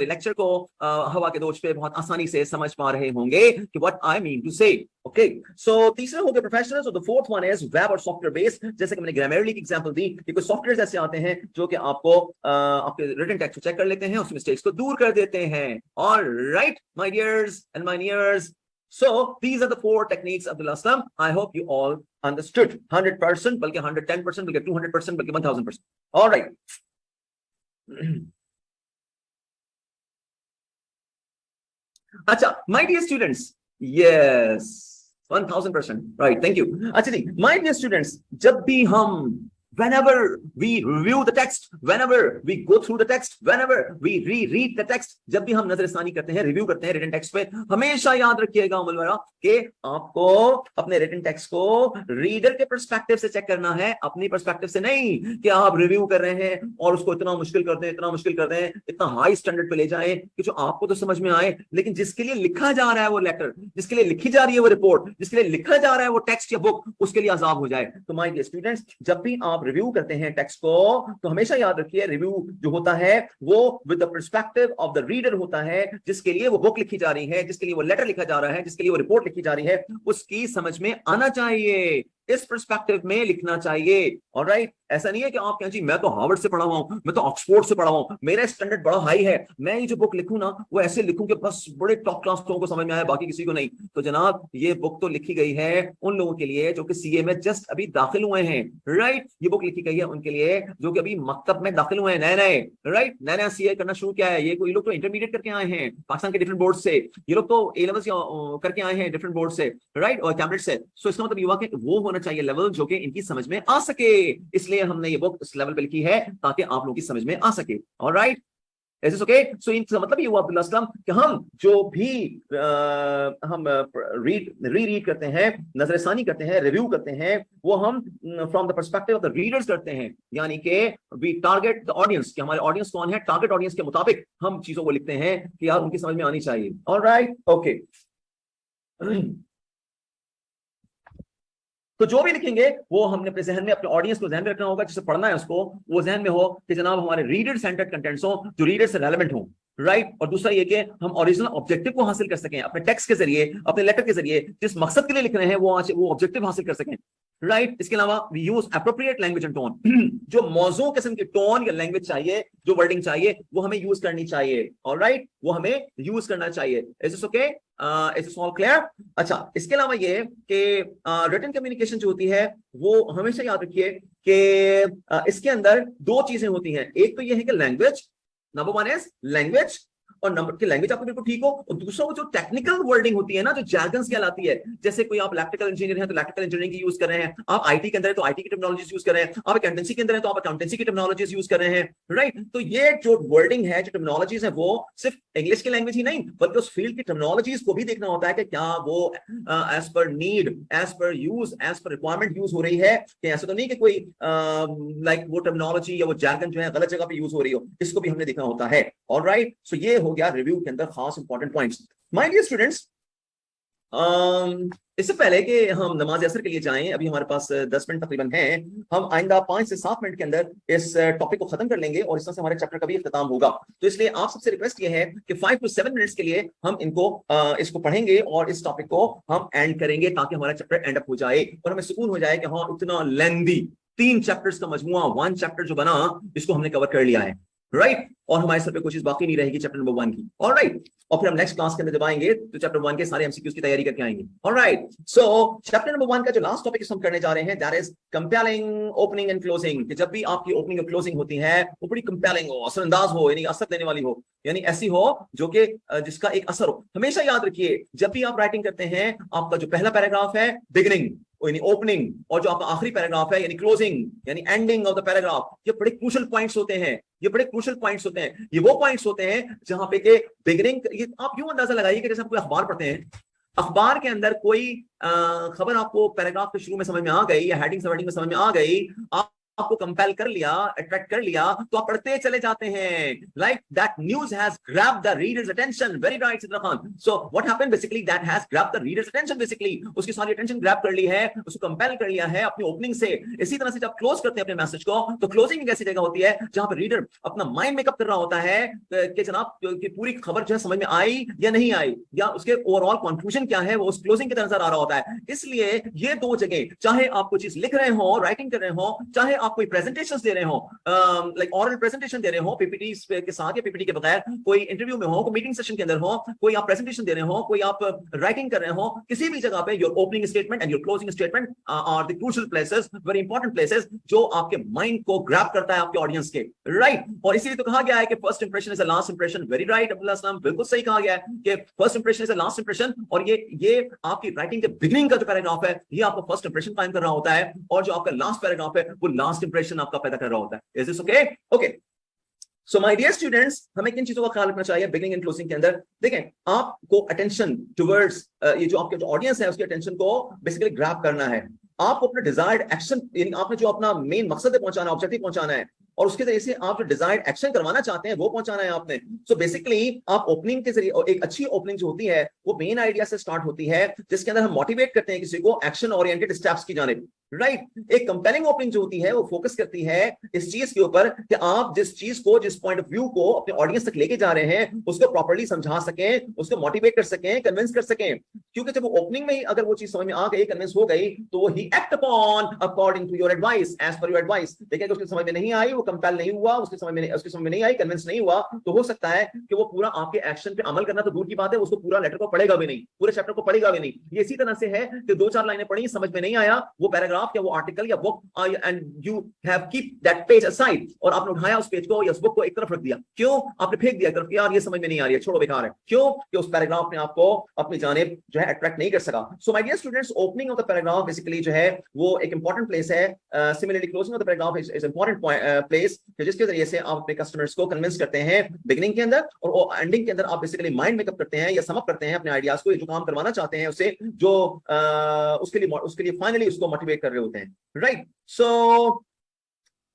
लेक्चर को हवा के दोष पे बहुत आसानी से समझ पा रहे होंगे कि व्हाट आई मीन टू से। ओके, सो तीसरा हो गया प्रोफेशनल्स, और the fourth one is web और सॉफ्टवेयर बेस्ड। जैसे कि मैंने ग्रामरली की एग्जांपल दी कि कुछ सॉफ्टवेयर ऐसे आते हैं जो कि आपको आपके रिटन टेक्स्ट को चेक कर लेते हैं, उसमें मिस्टेक्स को दूर कर देते हैं। Alright my dears and my nears, so these are the four techniques, Abdullah Aslam. I hope you all understood 100%, बल्कि 110%, बल्कि 200%, बल्कि 1000%. All right. अच्छा, my dear students, yes, 1000%, right? Thank you. अच्छा जी, my dear students, जब भी हम whenever we review the text, whenever we go through the text, whenever we reread the text, जब भी हम नजरसानी करते हैं, रिव्यू करते हैं रिटन टेक्स्ट पे, हमेशा याद रखिएगा मुलवरा कि आपको अपने रिटन टेक्स्ट को रीडर के पर्सपेक्टिव से चेक करना है, अपनी पर्सपेक्टिव से नहीं कि आप रिव्यू कर रहे हैं और उसको इतना मुश्किल कर दें, इतना मुश्किल कर दें, इतना हाई स्टैंडर्ड पे ले जाएं कि जो आपको तो समझ में आए, लेकिन जिसके लिए लिखा जा रहा है वो लेटर, जिसके लिए लिखी जा रही है वो रिपोर्ट, जिसके लिए लिखा जा रहा है वो टेक्स्ट या बुक, उसके लिए अजाब हो जाए। तो माय डियर स्टूडेंट्स, जब भी आप रिव्यू करते हैं टेक्स्ट को, तो हमेशा याद रखिए रिव्यू जो होता है वो with the perspective of the reader होता है, जिसके लिए वो बुक लिखी जा रही है, जिसके लिए वो लेटर लिखा जा रहा है, जिसके लिए वो रिपोर्ट लिखी जा रही है, उसकी समझ में आना चाहिए, इस पर्सपेक्टिव में लिखना चाहिए। ऑलराइट, ऐसा नहीं है कि आप कहें जी मैं तो हार्वर्ड से पढ़ा हुआ हूं, मैं तो ऑक्सफोर्ड से पढ़ा हुआ हूं, मेरा स्टैंडर्ड बड़ा हाई है, मैं ये जो बुक लिखूं ना वो ऐसे लिखूं कि बस बड़े टॉप क्लास लोगों को समझ में आए, बाकी किसी को नहीं। तो जनाब, ये बुक तो लिखी गई है उन लोगों के लिए जो कि सीए में जस्ट अभी दाखिल हुए हैं। राइट, ये बुक लिखी गई है उनके लिए जो कि अभी मकतब में दाखिल हुए हैं, नए नए, राइट, नया नया सीए करना शुरू किया है। ये कोई लोग तो इंटरमीडिएट करके आए हैं पाकिस्तान के डिफरेंट बोर्ड से, ये लोग तो ए लेवल्स करके आए हैं डिफरेंट बोर्ड से, राइट, और कैम्ब्रिज से। सो इसका मतलब युवा के वो होना चाहिए लेवल जो कि इनकी समझ में आ सके, इसलिए हमने ये बुक इस लेवल पे लिखी है ताकि आप लोगों की समझ में आ सके। Alright, is this okay? So इनका मतलब ये हुआ अब्दुल्ला अस्लम कि हम जो भी हम रीड करते हैं, नजरसानी करते हैं, रिव्यू करते हैं, वो हम from the perspective of the readers करते हैं, यानी कि वी टारगेट द ऑडियंस, कि हमारे ऑडियंस कौन है, टारगेट ऑडियंस के मुताबिक हम चीजों को लिखते हैं कि यार उनकी समझ में आनी चाहिए। Alright, okay. तो जो भी लिखेंगे वो हमने अपने जहन में, अपने ऑडियंस को जहन में रखना होगा, जिसे पढ़ना है उसको वो जहन में हो कि जनाब हमारे रीडर सेंटर्ड कंटेंट्स हो, जो रीडर से रेलेवेंट हो। राइट, और दूसरा ये कि हम ओरिजिनल ऑब्जेक्टिव को हासिल कर सकें, अपने टेक्स्ट के जरिए, अपने लेटर के जरिए, जिस मकसद के लिए लिख रहे हैं वो ऑब्जेक्टिव हासिल कर सकें। राइट, इसके अलावा we use appropriate language and tone, जो मौजू किस्म की टोन या लैंग्वेज चाहिए, जो वर्डिंग चाहिए, वो हमें यूज करनी चाहिए। ऑलराइट, वो हमें यूज करना चाहिए। Is this okay? Is this all clear? अच्छा, इसके अलावा ये कि रिटन कम्युनिकेशन जो होती है वो हमेशा याद रखिए कि इसके अंदर दो चीजें होती हैं। एक तो ये है कि language, number one is language, और नंबर की लैंग्वेज आपको बिल्कुल ठीक हो, और दूसरा वो जो टेक्निकल वर्डिंग होती है ना, जो जैर्गन्स कहलाती है, जैसे कोई आप इलेक्ट्रिकल इंजीनियर हैं तो इलेक्ट्रिकल इंजीनियरिंग की यूज कर रहे हैं, आप आईटी के अंदर है तो आईटी की टेक्नोलॉजीज यूज कर रहे हैं, आप अकाउंटेंसी के अंदर है तो आप अकाउंटेंसी की टेक्नोलॉजीज यूज कर रहे हैं। राइट, तो ये जो वर्डिंग है, जो टेक्नोलॉजीज है, वो सिर्फ इंग्लिश की लैंग्वेज ही नहीं बल्कि उस फील्ड की टेक्नोलॉजीज को भी देखना होता है कि क्या वो as per need, as per use, as per requirement use हो रही है, कि ऐसा तो नहीं कि कोई लाइक वो टेक्नोलॉजी या वो जैर्गन जो है गलत जगह पे यूज हो रही हो, इसको भी हमने देखना होता है। ऑलराइट, सो ये हो गया रिव्यू के अंदर खास important points. My dear students, इससे पहले कि हम नमाज असर के लिए जाएं, अभी हमारे पास 10 मिनट तकरीबन हैं, हम आइंदा 5 से 7 मिनट के अंदर इस टॉपिक को खत्म कर लेंगे और इस तरह से हमारे चैप्टर का भी इख्तिताम होगा। तो इसलिए आप सबसे रिक्वेस्ट ये है कि 5 to 7 मिनट्स के लिए हम इसको पढ़ेंगे और इस टॉपिक को हम एंड करेंगे ताकि हमारा चैप्टर एंड अप हो जाए और हमें सुकून हो जाए कि हाँ, इतना लेंदी 3 चैप्टर्स का मजमुआ, 1 चैप्टर जो बना, इसको हमने कवर कर लिया है। राइट, और हमारे सर पे कोई चीज बाकी नहीं रहेगी चैप्टर नंबर 1 की। ऑलराइट, और फिर हम नेक्स्ट क्लास के अंदर जब आएंगे तो चैप्टर 1 के सारे एमसीक्यूज की तैयारी करके आएंगे। ऑलराइट, सो चैप्टर नंबर 1 का जो लास्ट टॉपिक हम करने जा रहे हैं, that is compelling opening and closing. कि जब भी आपकी ओपनिंग और क्लोजिंग होती है वो बड़ी कंपेलिंग हो, असरअंदाज हो, यानी असर देने वाली हो, यानी ऐसी हो जो कि जिसका एक असर हो। हमेशा याद रखिए जब भी आप राइटिंग करते हैं, आपका जो पहला पैराग्राफ है बिगिनिंग यानी ओपनिंग, और जो आपका आखिरी पैराग्राफ है यानी क्लोजिंग यानी एंडिंग ऑफ द पैराग्राफ, ये बड़े क्रूशियल पॉइंट्स होते हैं, ये बड़े क्रूशियल पॉइंट्स होते हैं। होते हैं, ये वो पॉइंट्स होते हैं जहां पे के बिगिनिंग, ये आप यूं अंदाजा लगाइए कि जैसे आप कोई अखबार पढ़ते हैं, अखबार के अंदर कोई खबर आपको पैराग्राफ के शुरू में समझ में आ गई या हेडिंग वेडिंग में समझ में आ गई, आपको कंपेल कर लिया, अट्रैक्ट कर लिया, तो आप पढ़ते चले जाते हैं. Like that news has grabbed the readers attention. Very right Sidra Khan. So what happened basically, that has grabbed the readers attention. Basically उसकी सारी अटेंशन ग्रैब कर ली है, उसको कंपेल कर लिया है अपनी ओपनिंग से. इसी तरह से जब क्लोज करते हैं अपने मैसेज को, तो क्लोजिंग एक ऐसी जगह होती है जहां पर रीडर अपना माइंड मेकअप कर रहा होता है कि जनाब कि पूरी खबर जो है समझ में आई या नहीं आई, या उसके ओवरऑल कंक्लूजन क्या है, वो उस क्लोजिंग के नजर आ रहा होता है. इसलिए ये दो जगह, चाहे आप कोई चीज लिख रहे हो, राइटिंग कर रहे हो, चाहे आप कोई प्रेजेंटेशन दे रहे हो, लाइक ऑरल प्रेजेंटेशन दे रहे हो, पीपीटी के साथ या पीपीटी के बगैर, कोई इंटरव्यू में हो, कोई मीटिंग सेशन के अंदर हो, कोई आप प्रेजेंटेशन दे रहे हो, कोई आप राइटिंग कर रहे हो, किसी भी जगह पे your opening statement and your closing statement are the crucial places, very important places, जो आपके माइंड को ग्रैब करता है आपके ऑडियंस के. राइट. और इसीलिए तो कहा गया है कि first impression is the last impression. Very right Abdullah Aslam, बिल्कुल सही कहा गया है कि first impression is the last impression. और ये आपकी राइटिंग के बिगिनिंग का जो पैराग्राफ है, ये आपका फर्स्ट इंप्रेशन कायम कर रहा होता है, और जो आपका लास्ट पैराग्राफ है, वो लास्ट इंप्रेशन आपका पैदा कर रहा होता है. Is this okay? Okay. So my dear students, हमें किन चीजों का ख्याल रखना चाहिए बिगिनिंग एंड क्लोजिंग के अंदर? देखें, आपको अटेंशन टुवर्ड्स ये जो आपके जो ऑडियंस है, उसकी अटेंशन को बेसिकली ग्रैब करना है. आपको अपना डिजायर्ड एक्शन, यानी आपने जो अपना मेन मकसद है पहुंचाना, ऑब्जेक्टिव पहुंचाना है, और उसके जरिए से आप जो डिजायर्ड एक्शन करवाना चाहते हैं वो पहुंचाना है आपने. सो बेसिकली आप ओपनिंग के जरिए, एक अच्छी ओपनिंग जो होती है वो मेन आइडिया से स्टार्ट होती है, जिसके अंदर हम मोटिवेट करते हैं किसी को एक्शन ओरिएंटेड स्टेप्स की जानिब. राइट. एक कंपेलिंग ओपनिंग जो होती है वो फोकस करती है इस चीज के ऊपर कि आप जिस चीज को, जिस पॉइंट ऑफ व्यू को अपने ऑडियंस तक लेके जा रहे हैं, उसको प्रॉपर्ली समझा सकें, उसको मोटिवेट कर सकें, कन्विंस कर सकें. क्योंकि जब वो ओपनिंग में ही अगर वो चीज समझ में आ गई, कन्विंस हो गई, तो वो ही act upon according to your advice, as per your advice. देखिए, उसकी समझ में नहीं आई, वो कंपेल नहीं हुआ, उसकी समझ में नहीं आई, कन्विंस नहीं हुआ, तो हो सकता है कि वो पूरा आपके एक्शन पे अमल करना तो दूर की बात है, उसको पूरा लेटर को पढ़ेगा भी नहीं, पूरे चैप्टर को पढ़ेगा भी नहीं. ये इसी तरह से है कि दो चार लाइनें पढ़ी, समझ में नहीं आया, वो पैराग्राफ या वो आर्टिकल या book, and you have keep that page aside, और आपने उठाया उस पेज को या उस बुक को एक तरफ रख दिया. क्यों? आपने फेंक दिया एक तरफ, यार ये समझ में नहीं आ रही है, छोड़ो, बेकार है. क्यों? कि उस पैराग्राफ ने आपको अपनी जानिब जो है अट्रैक्ट नहीं कर सका. So my dear students, opening of the paragraph basically जो है वो एक इंपॉर्टेंट प्लेस है. Similarly closing of the paragraph is important place, जिसके जरिए से आप अपने कस्टमर्स को कन्विंस करते हैं बिगिनिंग के अंदर, और एंडिंग के अंदर आप बेसिकली माइंड मेकअप करते हैं या समअप करते हैं अपने आइडियाज को, जो काम करवाना चाहते हैं उसे, जो उसके लिए फाइनली उसको मोटिवेट कर रहे होते हैं. राइट. सो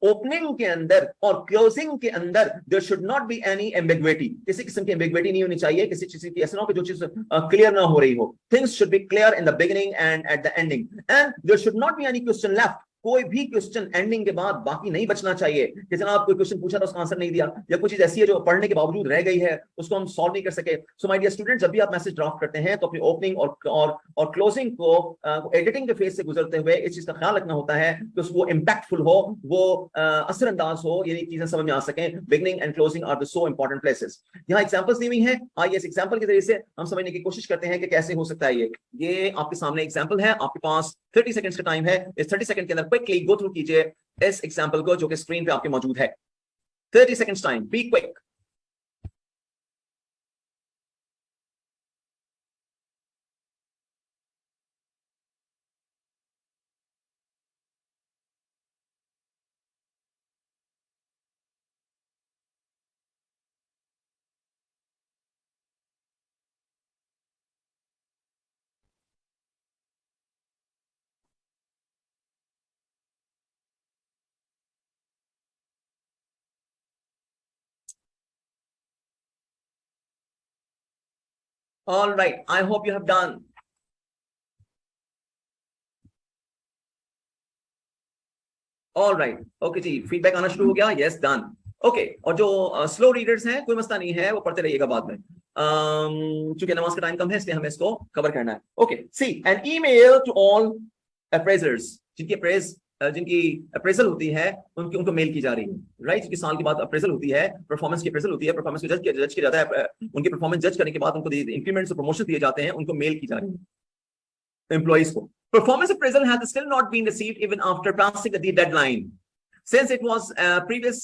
ओपनिंग के अंदर और क्लोजिंग के अंदर there should not be any ambiguity. किसी किस्म की एम्बिग्विटी नहीं होनी चाहिए, किसी चीज की ऐसा ना हो कि जो चीज क्लियर ना हो रही हो. Things should be clear in the beginning and at the ending, and there should not be any question left. कोई भी क्वेश्चन एंडिंग के बाद बाकी नहीं बचना चाहिए कि जनाब कोई क्वेश्चन पूछा था उसका आंसर नहीं दिया, या कुछ चीज ऐसी है जो पढ़ने के बावजूद रह गई है, उसको हम सॉल्व नहीं कर सके. सो माय डियर स्टूडेंट, जब भी आप मैसेज ड्राफ्ट करते हैं तो अपनी ओपनिंग और क्लोजिंग को एडिटिंग के फेज से गुजरते हुए इस चीज का ख्याल रखना होता है कि वो इंपैक्टफुल हो, वो असरअंदाज हो, यानी चीजें समझ में आ सकें. Beginning and closing are the so important places. यहाँ एग्जांपल्स दी हुई हैं, आइए इस एग्जांपल के जरिए से हम समझने की कोशिश करते हैं कि कैसे हो सकता है. ये आपके सामने एग्जांपल है, आपके पास 30 सेकंड्स का टाइम है. इस 30 सेकंड के अंदर क्विकली गो थ्रू कीजिए इस एग्जांपल को जो कि स्क्रीन पे आपके मौजूद है. 30 seconds time, be quick. All right, I hope you have done. All right, okay ji, feedback आना शुरू हो गया. Yes, done. ओके. और जो स्लो रीडर्स हैं, कोई मसला नहीं है, वो पढ़ते रहिएगा बाद में. चूंकि नमाज का टाइम कम है, इसलिए हमें इसको कवर करना है. Okay. See an email to all appraisers, जिनकी अप्रेजल होती है, उनको मेल की जा रही है. राइट. क्योंकि साल के बाद अप्रेजल होती है, परफॉर्मेंस की अप्रेजल होती है, परफॉर्मेंस को जज किया जाता है, उनकी परफॉर्मेंस जज करने के बाद उनको इंक्रीमेंट्स और प्रमोशन दिए जाते हैं, उनको मेल की जा रही है एम्प्लॉइज को. Performance appraisal has still not been received even after passing the deadline. Since it was previous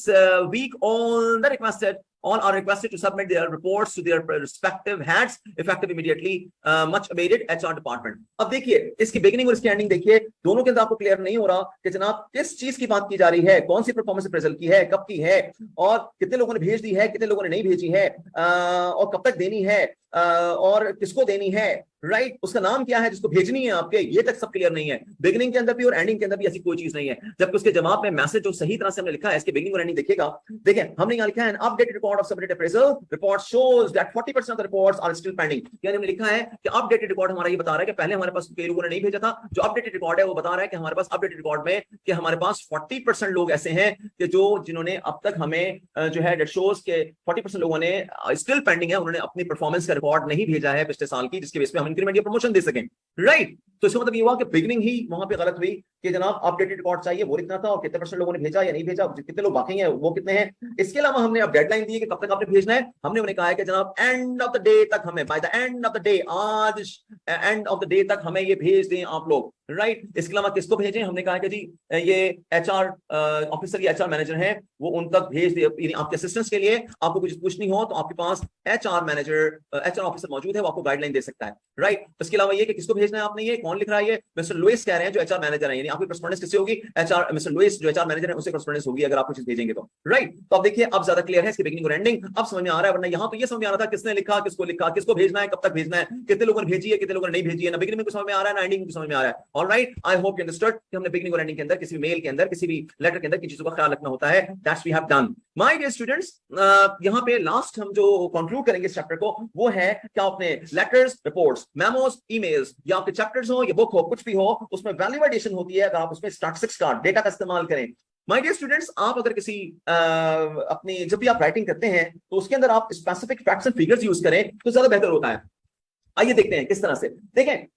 week, all the requested All are requested to submit their reports to their respective heads effective immediately. Much awaited HR department. अब देखिए इसकी बिगिनिंग और इसकी एंडिंग देखिए, दोनों के अंदर आपको क्लियर नहीं हो रहा कि जनाब किस चीज की बात की जा रही है, कौन सी परफॉर्मेंस अप्रेजल की है, कब की है, और कितने लोगों ने भेज दी है, कितने लोगों ने नहीं भेजी है, और कब तक देनी है, और किसको देनी है, राइट, उसका नाम क्या है जिसको भेजनी है आपके, ये तक सब क्लियर नहीं है। बिगिनिंग के अंदर भी और एंडिंग के अंदर भी ऐसी कोई चीज नहीं है। जबकि उसके जवाब में मैसेज जो सही तरह से हमने लिखा है, इसके बिगिनिंग और एंडिंग देखिएगा, देखें हमने यहाँ लिखा है updated record of submitted appraisal report shows that 40% of the reports are still pending. यानी हमने लिखा है कि अपडेटेड रिकॉर्ड हमारा ये बता रहा है कि पहले हमारे पास कई लोगों ने नहीं भेजा था, जो अपडेटेड रिकॉर्ड है वो बता रहा है कि हमारे पास अपडेटेड रिकॉर्ड में कि हमारे पास 40% लोग ऐसे हैं कि जो जिन्होंने अब तक हमें जो है दैट शोज के 40% लोगों ने स्टिल पेंडिंग है, उन्होंने अपनी परफॉर्मेंस का रिकॉर्ड नहीं भेजा है पिछले साल की, जिसके बेस पे हम इंक्रीमेंट या प्रमोशन दे सकें, राइट। तो इसका मतलब ये हुआ कि बिगिनिंग ही वहां पे गलत हुई कि जनाब अपडेटेड रिकॉर्ड चाहिए वो लिखना था, और कितने परसेंट लोगों ने भेजा या नहीं भेजा, कितने लोग बाकी हैं वो कितने हैं। इसके अलावा हमने अब डेडलाइन दी है कि कब तक आपने भेजना है, हमने उन्हें कहा है कि जनाब एंड ऑफ द डे तक हमें, by the end of the day, आज एंड ऑफ द डे तक हमें ये भेज दें आप लोग, राइट। इसके अलावा किसको भेजें, हमने कहा कि जी ये एचआर ऑफिसर या एचआर मैनेजर हैं वो उन तक भेज दे, आपके असिस्टेंस के लिए आपको कुछ पूछनी हो तो आपके पास एचआर मैनेजर एचआर ऑफिसर मौजूद है, वो आपको गाइडलाइन दे सकता है, राइट। इसके अलावा ये कि किसको भेजना है आपने, ये कौन लिख रहा है, ये मिस्टर लुइस कह रहे हैं जो एचआर मैनेजर है, यानी आपकी कॉरेस्पॉन्डेंस किससे होगी, एचआर मिस्टर लुइस जो एचआर मैनेजर है उससे कॉरेस्पॉन्डेंस होगी अगर आप कुछ भेजेंगे तो, राइट। तो अब देखिए अब ज्यादा क्लियर है इसकी बिगिनिंग और एंडिंग, अब समझ में आ रहा है, वरना यहाँ तो ये समझ में आ रहा था किसने लिखा, किसको लिखा, किसको भेजना है, कब तक भेजना है, कितने लोगों ने भेजी है, कितने लोगों ने नहीं भेजी है, ना बिगिनिंग में समझ में आ रहा है ना एंडिंग में समझ में आ रहा है। Alright, I hope you understood कि हमने बिगिनिंग और एंडिंग के अंदर किसी भी मेल के अंदर किसी भी लेटर के अंदर किन चीजों का ख्याल रखना होता है, that's we have done. My dear students, यहाँ पे लास्ट हम जो कंक्लूड करेंगे इस चैप्टर को वो है कि आपने लेटर्स, रिपोर्ट्स, मेमोस, ईमेल्स या आपके चैप्टर्स हो या बुक हो, कुछ भी हो, उसमें वैल्यू एडिशन होती है अगर आप उसमें स्टैटिस्टिक्स का डेटा का इस्तेमाल करें। माय डियर स्टूडेंट्स, आप अगर किसी अपनी जब भी आप राइटिंग करते हैं तो उसके अंदर आप specific facts and figures use करें तो ज्यादा बेहतर होता है। आइए देखते हैं किस तरह से। देखें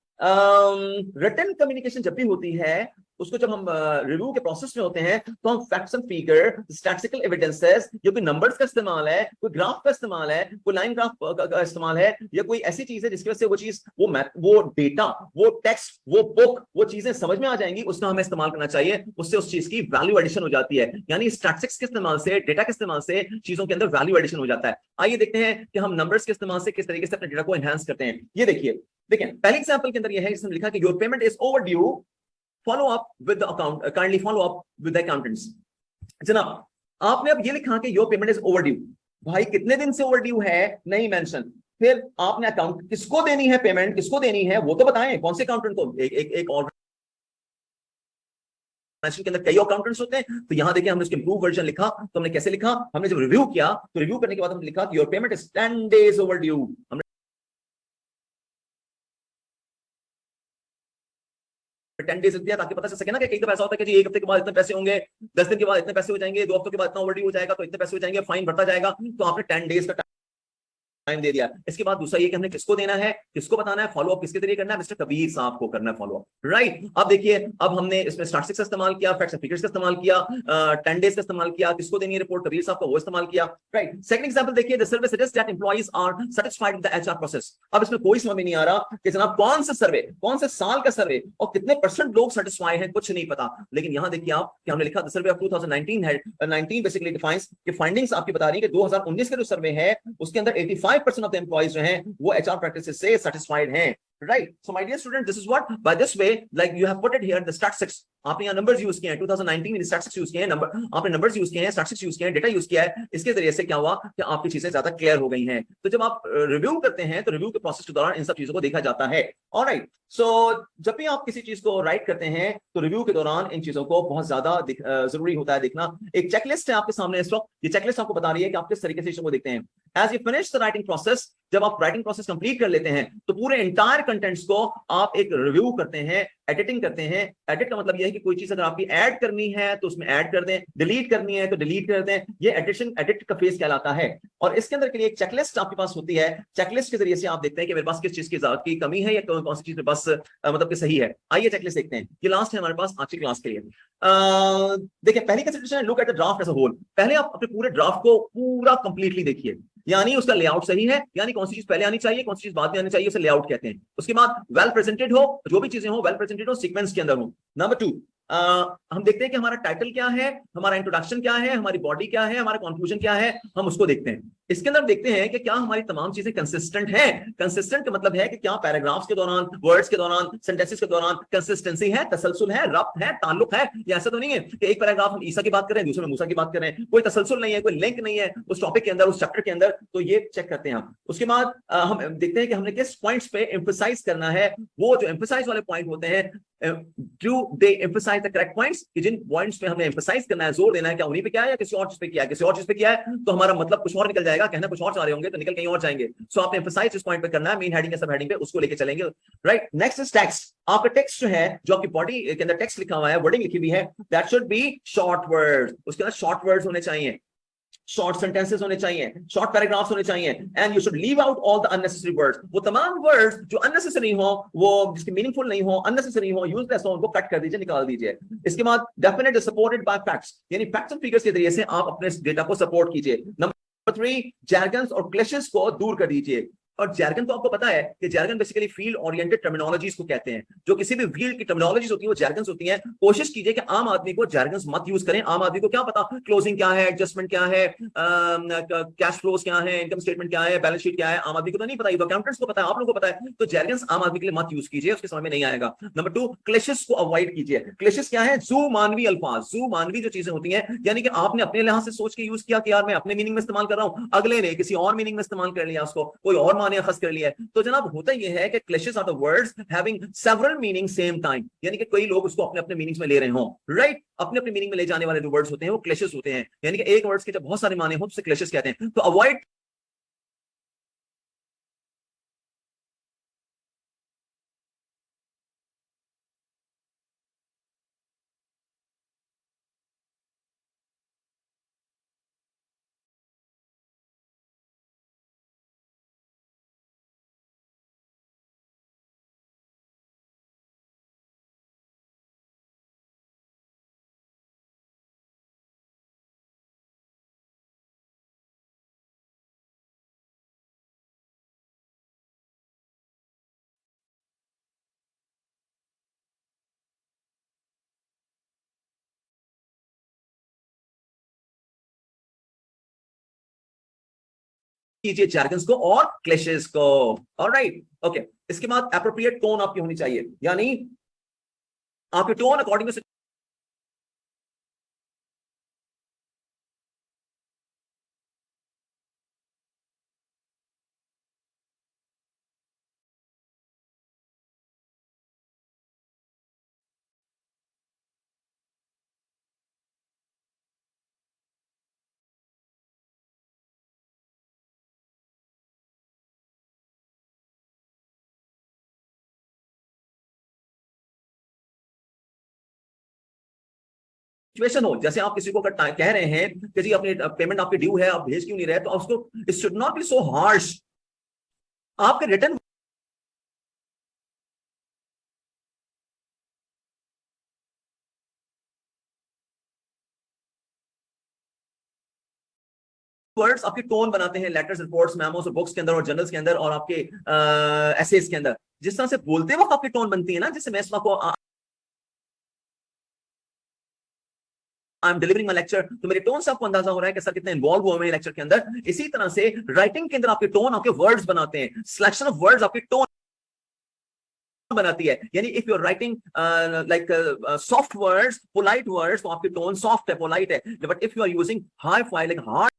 रिटन कम्युनिकेशन जब भी होती है उसको जब हम रिव्यू के प्रोसेस में होते हैं तो हम facts and figure, statistical evidences, जो कोई नंबर्स का इस्तेमाल है, कोई ग्राफ का इस्तेमाल है, कोई लाइन ग्राफ का इस्तेमाल है, या कोई ऐसी चीज है जिसकी वजह से वो चीज, वो डेटा, वो टेक्स्ट, वो बुक, वो चीजें समझ में आ जाएंगी, उसका हमें इस्तेमाल करना चाहिए, उससे उस चीज की वैल्यू एडिशन हो जाती है। यानी स्टैटिस्टिक्स के इस्तेमाल से, डेटा के इस्तेमाल से चीजों के अंदर वैल्यू एडिशन हो जाता है। आइए देखते हैं कि हम नंबर्स के इस्तेमाल से किस तरीके से अपने डेटा को एनहांस करते हैं। ये देखिए पहले एग्जांपल के अंदर ये है, इसमें लिखा कि your payment is overdue, follow up with the account, kindly follow up with the accountants। जनाब आपने अब ये लिखा कि your payment is overdue, भाई कितने दिन से ओवरड्यू है नहीं मेंशन, फिर आपने अकाउंट किसको देनी है, पेमेंट किसको देनी है वो तो बताएं, कौन से अकाउंटेंट को। एक ऑर्गेनाइजेशन के अंदर कई अकाउंटेंट्स होते हैं, तो यहां देखिए हमने उसके इंप्रूव वर्जन लिखा, तो हमने कैसे लिखा, हमने जब रिव्यू किया तो रिव्यू करने के बाद हमने लिखा कि your payment is 10 days overdue। 10 days दिया ताकि पता चल सके ना कि कई दफा ऐसा होता है कि जी एक हफ्ते के बाद इतने पैसे होंगे, 10 दिन के बाद इतने पैसे हो जाएंगे, 2 हफ्तों के बाद इतना ओवरड्यू हो जाएगा तो इतने पैसे हो जाएंगे, फाइन बढ़ता जाएगा। तो आपने 10 डेज का टाइम दे दिया। इसके बाद दूसरा ये कि हमने किसको देना है, किसको बताना है, फॉलो अप किसके जरिए करना है, मिस्टर कबीर साहब को करना है फॉलो अप, राइट। अब देखिए अब हमने इसमें स्टैटिस्टिक्स का इस्तेमाल किया, फैक्ट्स एंड फिगर्स का इस्तेमाल किया, 10 डेज का इस्तेमाल किया, किसको देनी है रिपोर्ट, कबीर साहब को, वो इस्तेमाल किया, राइट। सेकंड एग्जांपल देखिए, the survey suggest that employees are satisfied with the HR process. अब इसमें कोई समझ में नहीं आ रहा कि जनाब कौन सा सर्वे, कौन से साल का सर्वे और कितने % लोग सेटिस्फाई हैं, कुछ नहीं पता। लेकिन यहां देखिए आप कि हमने लिखा द सर्वे ऑफ 2019 है, 19 बेसिकली डिफाइंस कि फाइंडिंग्स आपकी बता रही है कि 2019 का जो सर्वे है उसके अंदर 85% ऑफ द एम्प्लॉइज जो हैं वो एचआर प्रैक्टिसेस से सेटिस्फाइड हैं, right? So my dear student, this is what, by this way, like you have put it here, the statistics, आपने यहाँ नंबर्स यूज किए हैं, 2019 में स्टैटिस्टिक्स यूज किए हैं, आपने नंबर्स यूज किए हैं, स्टैटिस्टिक्स यूज किए हैं, डेटा यूज किया है। इसके जरिए से क्या हुआ कि आपकी चीजें ज्यादा क्लियर हो गई हैं। तो जब आप रिव्यू करते हैं तो रिव्यू के प्रोसेस के दौरान इन सब चीजों को देखा जाता है। ऑलराइट, सो जब भी आप किसी चीज को राइट करते हैं तो रिव्यू के दौरान इन चीजों को बहुत ज्यादा जरूरी होता है देखना। एक चेकलिस्ट है आपके सामने इस वक्त, ये चेकलिस्ट आपको बता रही है कि आप किस तरीके से चीजों को देखते हैं। As you finish the writing process, जब आप राइटिंग प्रोसेस कंप्लीट कर लेते हैं तो पूरे एंटायर कंटेंट्स को आप एक रिव्यू करते हैं, एडिटिंग करते हैं। एडिट का मतलब यह है कि कोई चीज अगर आपकी ऐड करनी है तो उसमें ऐड कर दें, डिलीट करनी है तो डिलीट कर दें। ये एडिट का फेज कहलाता है। और इसके अंदर के लिए एक चेकलिस्ट आपके पास होती है, चेकलिस्ट के जरिए से आप देखते हैं कि मेरे पास किस चीज की कमी है या कौन सी चीज में बस मतलब कि सही है। आइए चेकलिस्ट देखते हैं। ये लास्ट है हमारे पास आज की क्लास के लिए। देखिए पहली कंसीडरेशन है look at the draft as a whole. पहले आप अपने पूरे ड्राफ्ट को पूरा कंप्लीटली देखिए, यानी उसका लेआउट सही है, यानी कौन सी चीज पहले आनी चाहिए, कौन सी चीज बाद में आनी चाहिए, उसे लेआउट कहते हैं। उसके बाद वेल प्रेजेंटेड हो, जो भी चीजें हो वेल प्रेजेंटेड हो, सीक्वेंस के अंदर हो। नंबर 2, हम देखते हैं कि हमारा टाइटल क्या है, हमारा इंट्रोडक्शन क्या है, हमारी बॉडी क्या है, हमारा कंक्लूजन क्या है, हम उसको देखते हैं। इसके अंदर देखते हैं कि क्या हमारी तमाम चीजें कंसिस्टेंट हैं। कंसिस्टेंट का मतलब है कि क्या पैराग्राफ्स के दौरान, वर्ड्स के दौरान, सेंटेंसेस के दौरान कंसिस्टेंसी है, तसलसल है, रब्त है, ताल्लुक है। ये ऐसा तो नहीं है कि एक पैराग्राफ हम ईसा की बात कर रहे हैं, दूसरे में मूसा की बात कर रहे हैं, कोई तसलसल नहीं है, कोई लिंक नहीं है उस टॉपिक के अंदर, उस चैप्टर के अंदर। तो ये चेक करते हैं हम। उसके बाद हम देखते हैं कि हमने किस पॉइंट्स पे एम्फसाइज करना है। वो जो एम्फसाइज वाले पॉइंट होते हैं, do they emphasize the correct points, कि जिन पॉइंट्स पे हमें एम्फसाइज करना है, जोर देना है, क्या उन्हीं पे किया है या किसी और चीज पे किया है। किसी और चीज पे किया है तो हमारा मतलब कुछ और निकल जाएगा, कहना कुछ और चाह रहे होंगे तो निकल कहीं और जाएंगे। सो आपने एम्फसाइज इस पॉइंट पे करना है, मेन हेडिंग या सब हेडिंग पे उसको लेके चलेंगे। Right, next is text. आपका टेक्स्ट जो है, जो आपकी बॉडी के अंदर टेक्स्ट लिखा हुआ है, वर्डिंग लिखी हुई है, that should be short words. उसके अंदर शॉर्ट वर्ड्स होने चाहिए, शॉर्ट सेंटेंसेस होने चाहिए, शॉर्ट पैराग्राफ्स होने चाहिए, and you should leave out all the unnecessary words. वो तमाम वर्ड्स जो अननेसेसरी हो, वो जिसकी मीनिंगफुल नहीं हो, अननेसेसरी हो, यूजलेस हो, उनको कट कर दीजिए, निकाल दीजिए। इसके बाद डेफिनेट सपोर्टेड बाय फैक्ट्स, यानी फैक्ट्स एंड फिगर्स के जरिए से आप अपने डेटा को सपोर्ट कीजिए। नंबर 3, जैर्गन्स और क्लैशेस को दूर कर दीजिए। और जैर्गन तो आपको पता है कि जैर्गन बेसिकली फील्ड ओरिएंटेड टर्मिनोलॉजीज को कहते हैं। जो किसी भी फील्ड की टर्मिनोलॉजीज होती है वो जैर्गन्स होती हैं। कोशिश कीजिए कि आम आदमी को जैर्गन्स मत यूज करें। आम आदमी को क्या पता क्लोजिंग क्या है, एडजस्टमेंट क्या है, कैश फ्लोज क्या है, इनकम स्टेटमेंट क्या है, बैलेंस शीट क्या है, आम आदमी को तो नहीं पता। ये तो अकाउंटेंट्स को पता है, आप लोगों को पता है। तो जैर्गन्स आम आदमी के लिए मत यूज कीजिए, उसके समझ में नहीं आएगा। नंबर 2, क्लेशेस को अवॉइड कीजिए। क्लेशेस क्या है? जू मानवी अल्फाज, जू मानवी जो चीजें होती हैं, यानी कि आपने अपने लिहाज से सोच के यूज किया कि यार मैं अपने मीनिंग में इस्तेमाल कर रहा हूं, अगले ने किसी और मीनिंग में इस्तेमाल कर लिया, उसको कोई और माने खस कर लिया है। तो जनाब होता यह है कि clashes are the words having several meaning same time, यानी कि कई लोग उसको अपने अपने मीनिंग्स में ले रहे हो। राइट, अपने अपने मीनिंग में ले जाने वाले जो वर्ड्स होते हैं वो क्लैशेस होते हैं, यानी कि एक वर्ड्स के जब बहुत सारे माने हो तो उसे क्लैशेस कहते हैं। तो अवॉइड कीजिए जैर्गन्स को और क्लैशेस को। Alright, okay. इसके बाद एप्रोप्रिएट टोन आपकी होनी चाहिए, यानी आपकी टोन अकॉर्डिंग टू सिचुएशन हो। जैसे आप किसी को अगर कह रहे हैं कि जी अपनी पेमेंट आपकी ड्यू है, आप भेज क्यों नहीं रहे, तो उसको it should not B so harsh. आपके रिटर्न वर्ड्स आपकी टोन बनाते हैं लेटर्स, रिपोर्ट्स, मेमोस और बुक्स के अंदर और जर्नल्स के अंदर और आपके एसेज के अंदर। जिस तरह से बोलते वक्त आपकी टोन बनती है ना, जिससे मैं इस को I am delivering my lecture, तो मेरे टोन से आपको अंदाजा हो रहा है कि सर कितने इन्वॉल्व हुए हैं लेक्चर के अंदर। इसी तरह से राइटिंग के अंदर आपके टोन आपके वर्ड्स बनाते हैं, सिलेक्शन ऑफ वर्ड्स आपकी टोन बनाती है। यानी if you are writing like soft words, polite words, तो आपकी टोन सॉफ्ट है, पोलाइट है। But if you are using hi-fi like hard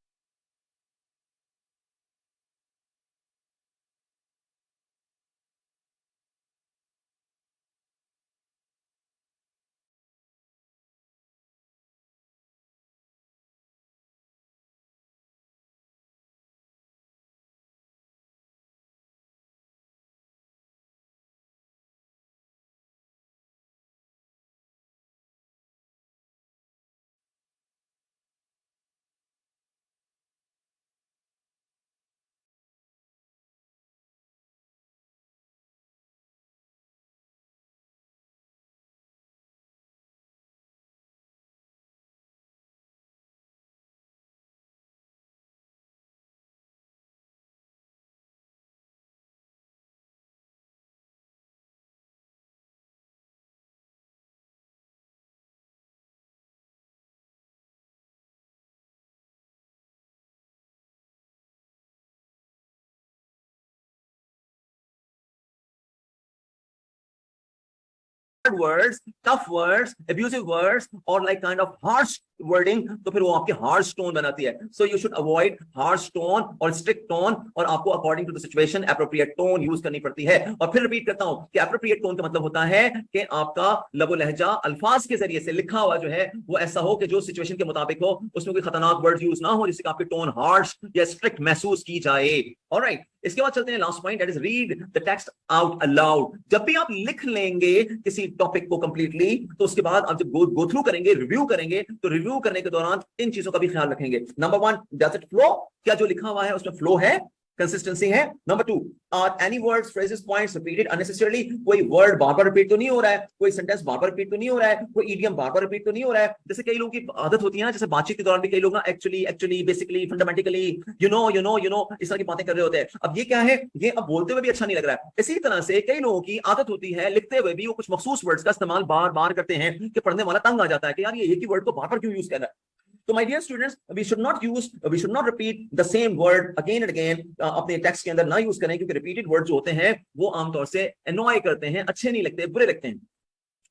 words, tough words, abusive words, or like kind of harsh wording, तो फिर वो आपके harsh tone बनाती है. So you should avoid harsh tone और strict tone, और आपको according to the situation appropriate tone use करनी पड़ती है. और फिर repeat करता हूं कि appropriate tone का मतलब होता है कि आपका लबो लहजा अल्फाज के जरिए से लिखा हुआ जो है वो ऐसा हो कि जो सिचुएशन के मुताबिक हो, उसमें कोई खतरनाक वर्ड यूज ना हो जिससे आपकी टोन हार्श या स्ट्रिक्ट महसूस की जाए. ऑलराइट, इसके बाद चलते हैं last point, that is read the text out allowed. जब भी आप लिख लेंगे किसी टॉपिक को कंप्लीटली, तो उसके बाद आप जब गो थ्रू करेंगे, रिव्यू करेंगे, तो रिव्यू करने के दौरान इन चीजों का भी ख्याल रखेंगे. Number one, does it flow, क्या जो लिखा हुआ है उसमें फ्लो है, कंसिस्टेंसी है. Number two, are any words, phrases, points repeated unnecessarily, कोई वर्ड बार बार रिपीट तो नहीं हो रहा है, कोई सेंटेंस बार बार रिपीट तो नहीं हो रहा है, कोई इडियम बार बार रिपीट तो नहीं हो रहा है. जैसे कई लोगों की आदत होती है ना, जैसे बातचीत के दौरान भी कई लोग ना एक्चुअली एक्चुअली बेसिकली फंडामेंटली इस तरह की बातें कर रहे होते हैं. अब ये क्या है, ये अब बोलते हुए भी अच्छा नहीं लग रहा है. इसी तरह से कई लोगों की आदत होती है लिखते हुए भी वो कुछ मखसूस वर्ड्स का इस्तेमाल बार बार करते हैं कि पढ़ने वाला तंग आ जाता है कि यार ये एक ही वर्ड को बार बार क्यों यूज कर रहा है. तो my dear students, we should not repeat the same word again and again. अपने टेक्स्ट के अंदर ना यूज करें, क्योंकि रिपीटेड वर्ड जो होते हैं वो आमतौर से एनॉय करते हैं, अच्छे नहीं लगते, बुरे लगते हैं.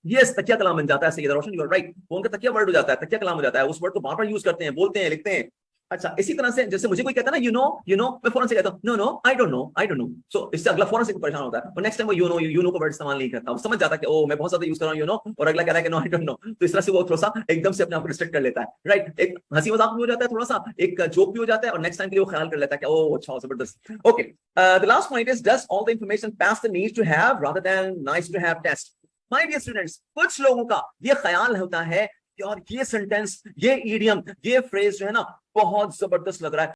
ये तकिया कलाम बन जाता है. सही रोशन, यू आर राइट, फोन का तकिया वर्ड हो जाता है, तकिया कलाम हो जाता है. उस वर्ड को बार बार यूज करते हैं, बोलते हैं, लिखते हैं. अच्छा, इसी तरह से जैसे मुझे कोई कहता है ना यू नो, मैं फौरन से कहता हूं no no I don't know. So इससे अगला फौरन से परेशान होता है, और नेक्स्ट टाइम वो यू नो का वर्ड इस्तेमाल नहीं करता. वो समझ जाता है कि ओ मैं बहुत ज्यादा यूज कर रहा हूं यू नो, और अगला कह रहा है कि नो आई डोंट नो. तो इस तरह से वो थोड़ा सा एकदम से अपने आप को रिस्ट्रिक्ट कर लेता है. राइट, एक हंसी मजाक भी हो जाता है, थोड़ा सा एक जोक भी हो जाता है, और नेक्स्ट टाइम के लिए वो ख्याल कर लेता है कि ओ अच्छा जबरदस्त. Okay, the last point is does all the information pass the need to have rather than nice to have test. My dear students, कुछ लोगों का ये ख्याल होता है कि और ये सेंटेंस, ये ईडियम, ये फ्रेज जो है ना बहुत जबरदस्त लग रहा है.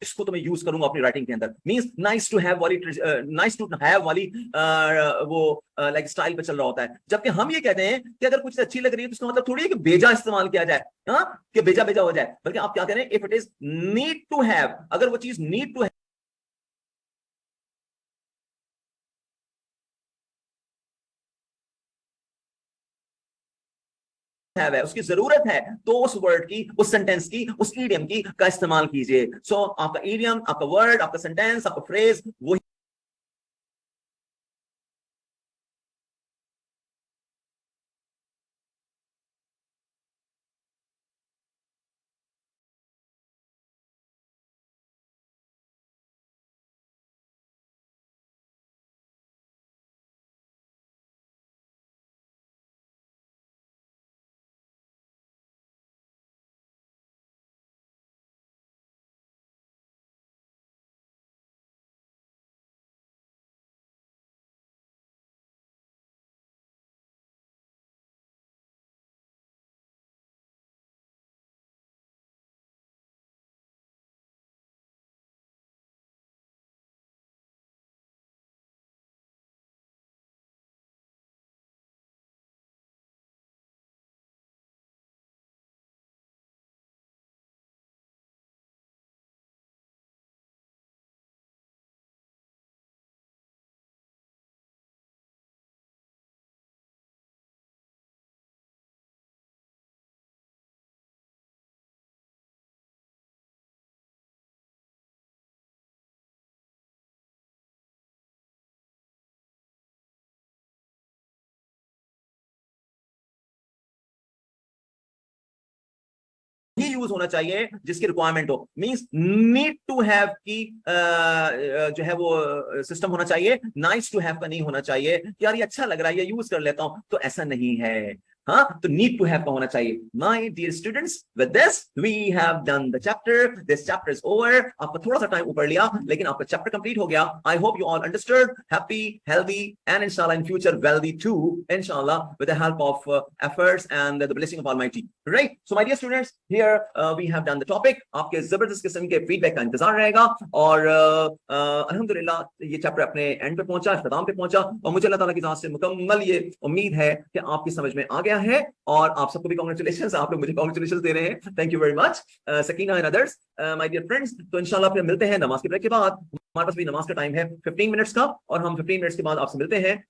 इसको तो मैं यूज करूंगा अपनी राइटिंग के अंदर. मींस नाइस टू हैव वाली, नाइस टू हैव वाली वो लाइक स्टाइल पे चल रहा होता है. जबकि हम ये कहते हैं कि अगर कुछ अच्छी लग रही है तो इसका मतलब थोड़ी है कि बेजा इस्तेमाल किया जाए, हाँ, कि बेजा बेजा हो जाए. बल्कि आप क्या करें, if it is need to have, अगर वो चीज नीड टू है, उसकी जरूरत है, तो उस वर्ड की, उस सेंटेंस की, उस ईडियम की का इस्तेमाल कीजिए. सो आपका ईडियम, आपका वर्ड, आपका सेंटेंस, आपका फ्रेज वो वही यूज होना चाहिए जिसकी रिक्वायरमेंट हो। मींस नीड टू हैव की जो है वो सिस्टम होना चाहिए, नाइस टू हैव का नहीं होना चाहिए कि यार ये अच्छा लग रहा है ये यूज कर लेता हूं, तो ऐसा नहीं है। हाँ, तो नीड टू हैव का होना चाहिए। My dear students, with this we have done the chapter, this chapter is over. आपका थोड़ा सा टाइम ऊपर लिया लेकिन आपका चैप्टर कंप्लीट हो गया। I hope you all understood, happy, healthy and इंशाल्लाह इन फ्यूचर वेल्दी टू, इंशाल्लाह with the help of efforts and the blessing of Almighty, right? So my dear students, here we have done the topic. आपके जबरदस्त किस्म के फीडबैक का इंतजार रहेगा और अल्हम्दुलिल्लाह ये चैप्टर अपने एंड पे पहुंचा, इख्तिताम पे पहुंचा और मुझे अल्लाह ताला की जात से मुकम्मल ये उम्मीद है कि आपकी समझ में आ गया है और आप सबको भी कांग्रेचुलेशंस, आप लोग मुझे कांग्रेचुलेशंस दे रहे हैं, thank you very much Sakina and others, my dear friends. तो इंशाल्लाह फिर मिलते हैं नमाज के ब्रेक के बाद। हमारे पास भी नमाज का टाइम है 15 मिनट्स का और हम 15 मिनट्स के बाद आपसे मिलते हैं।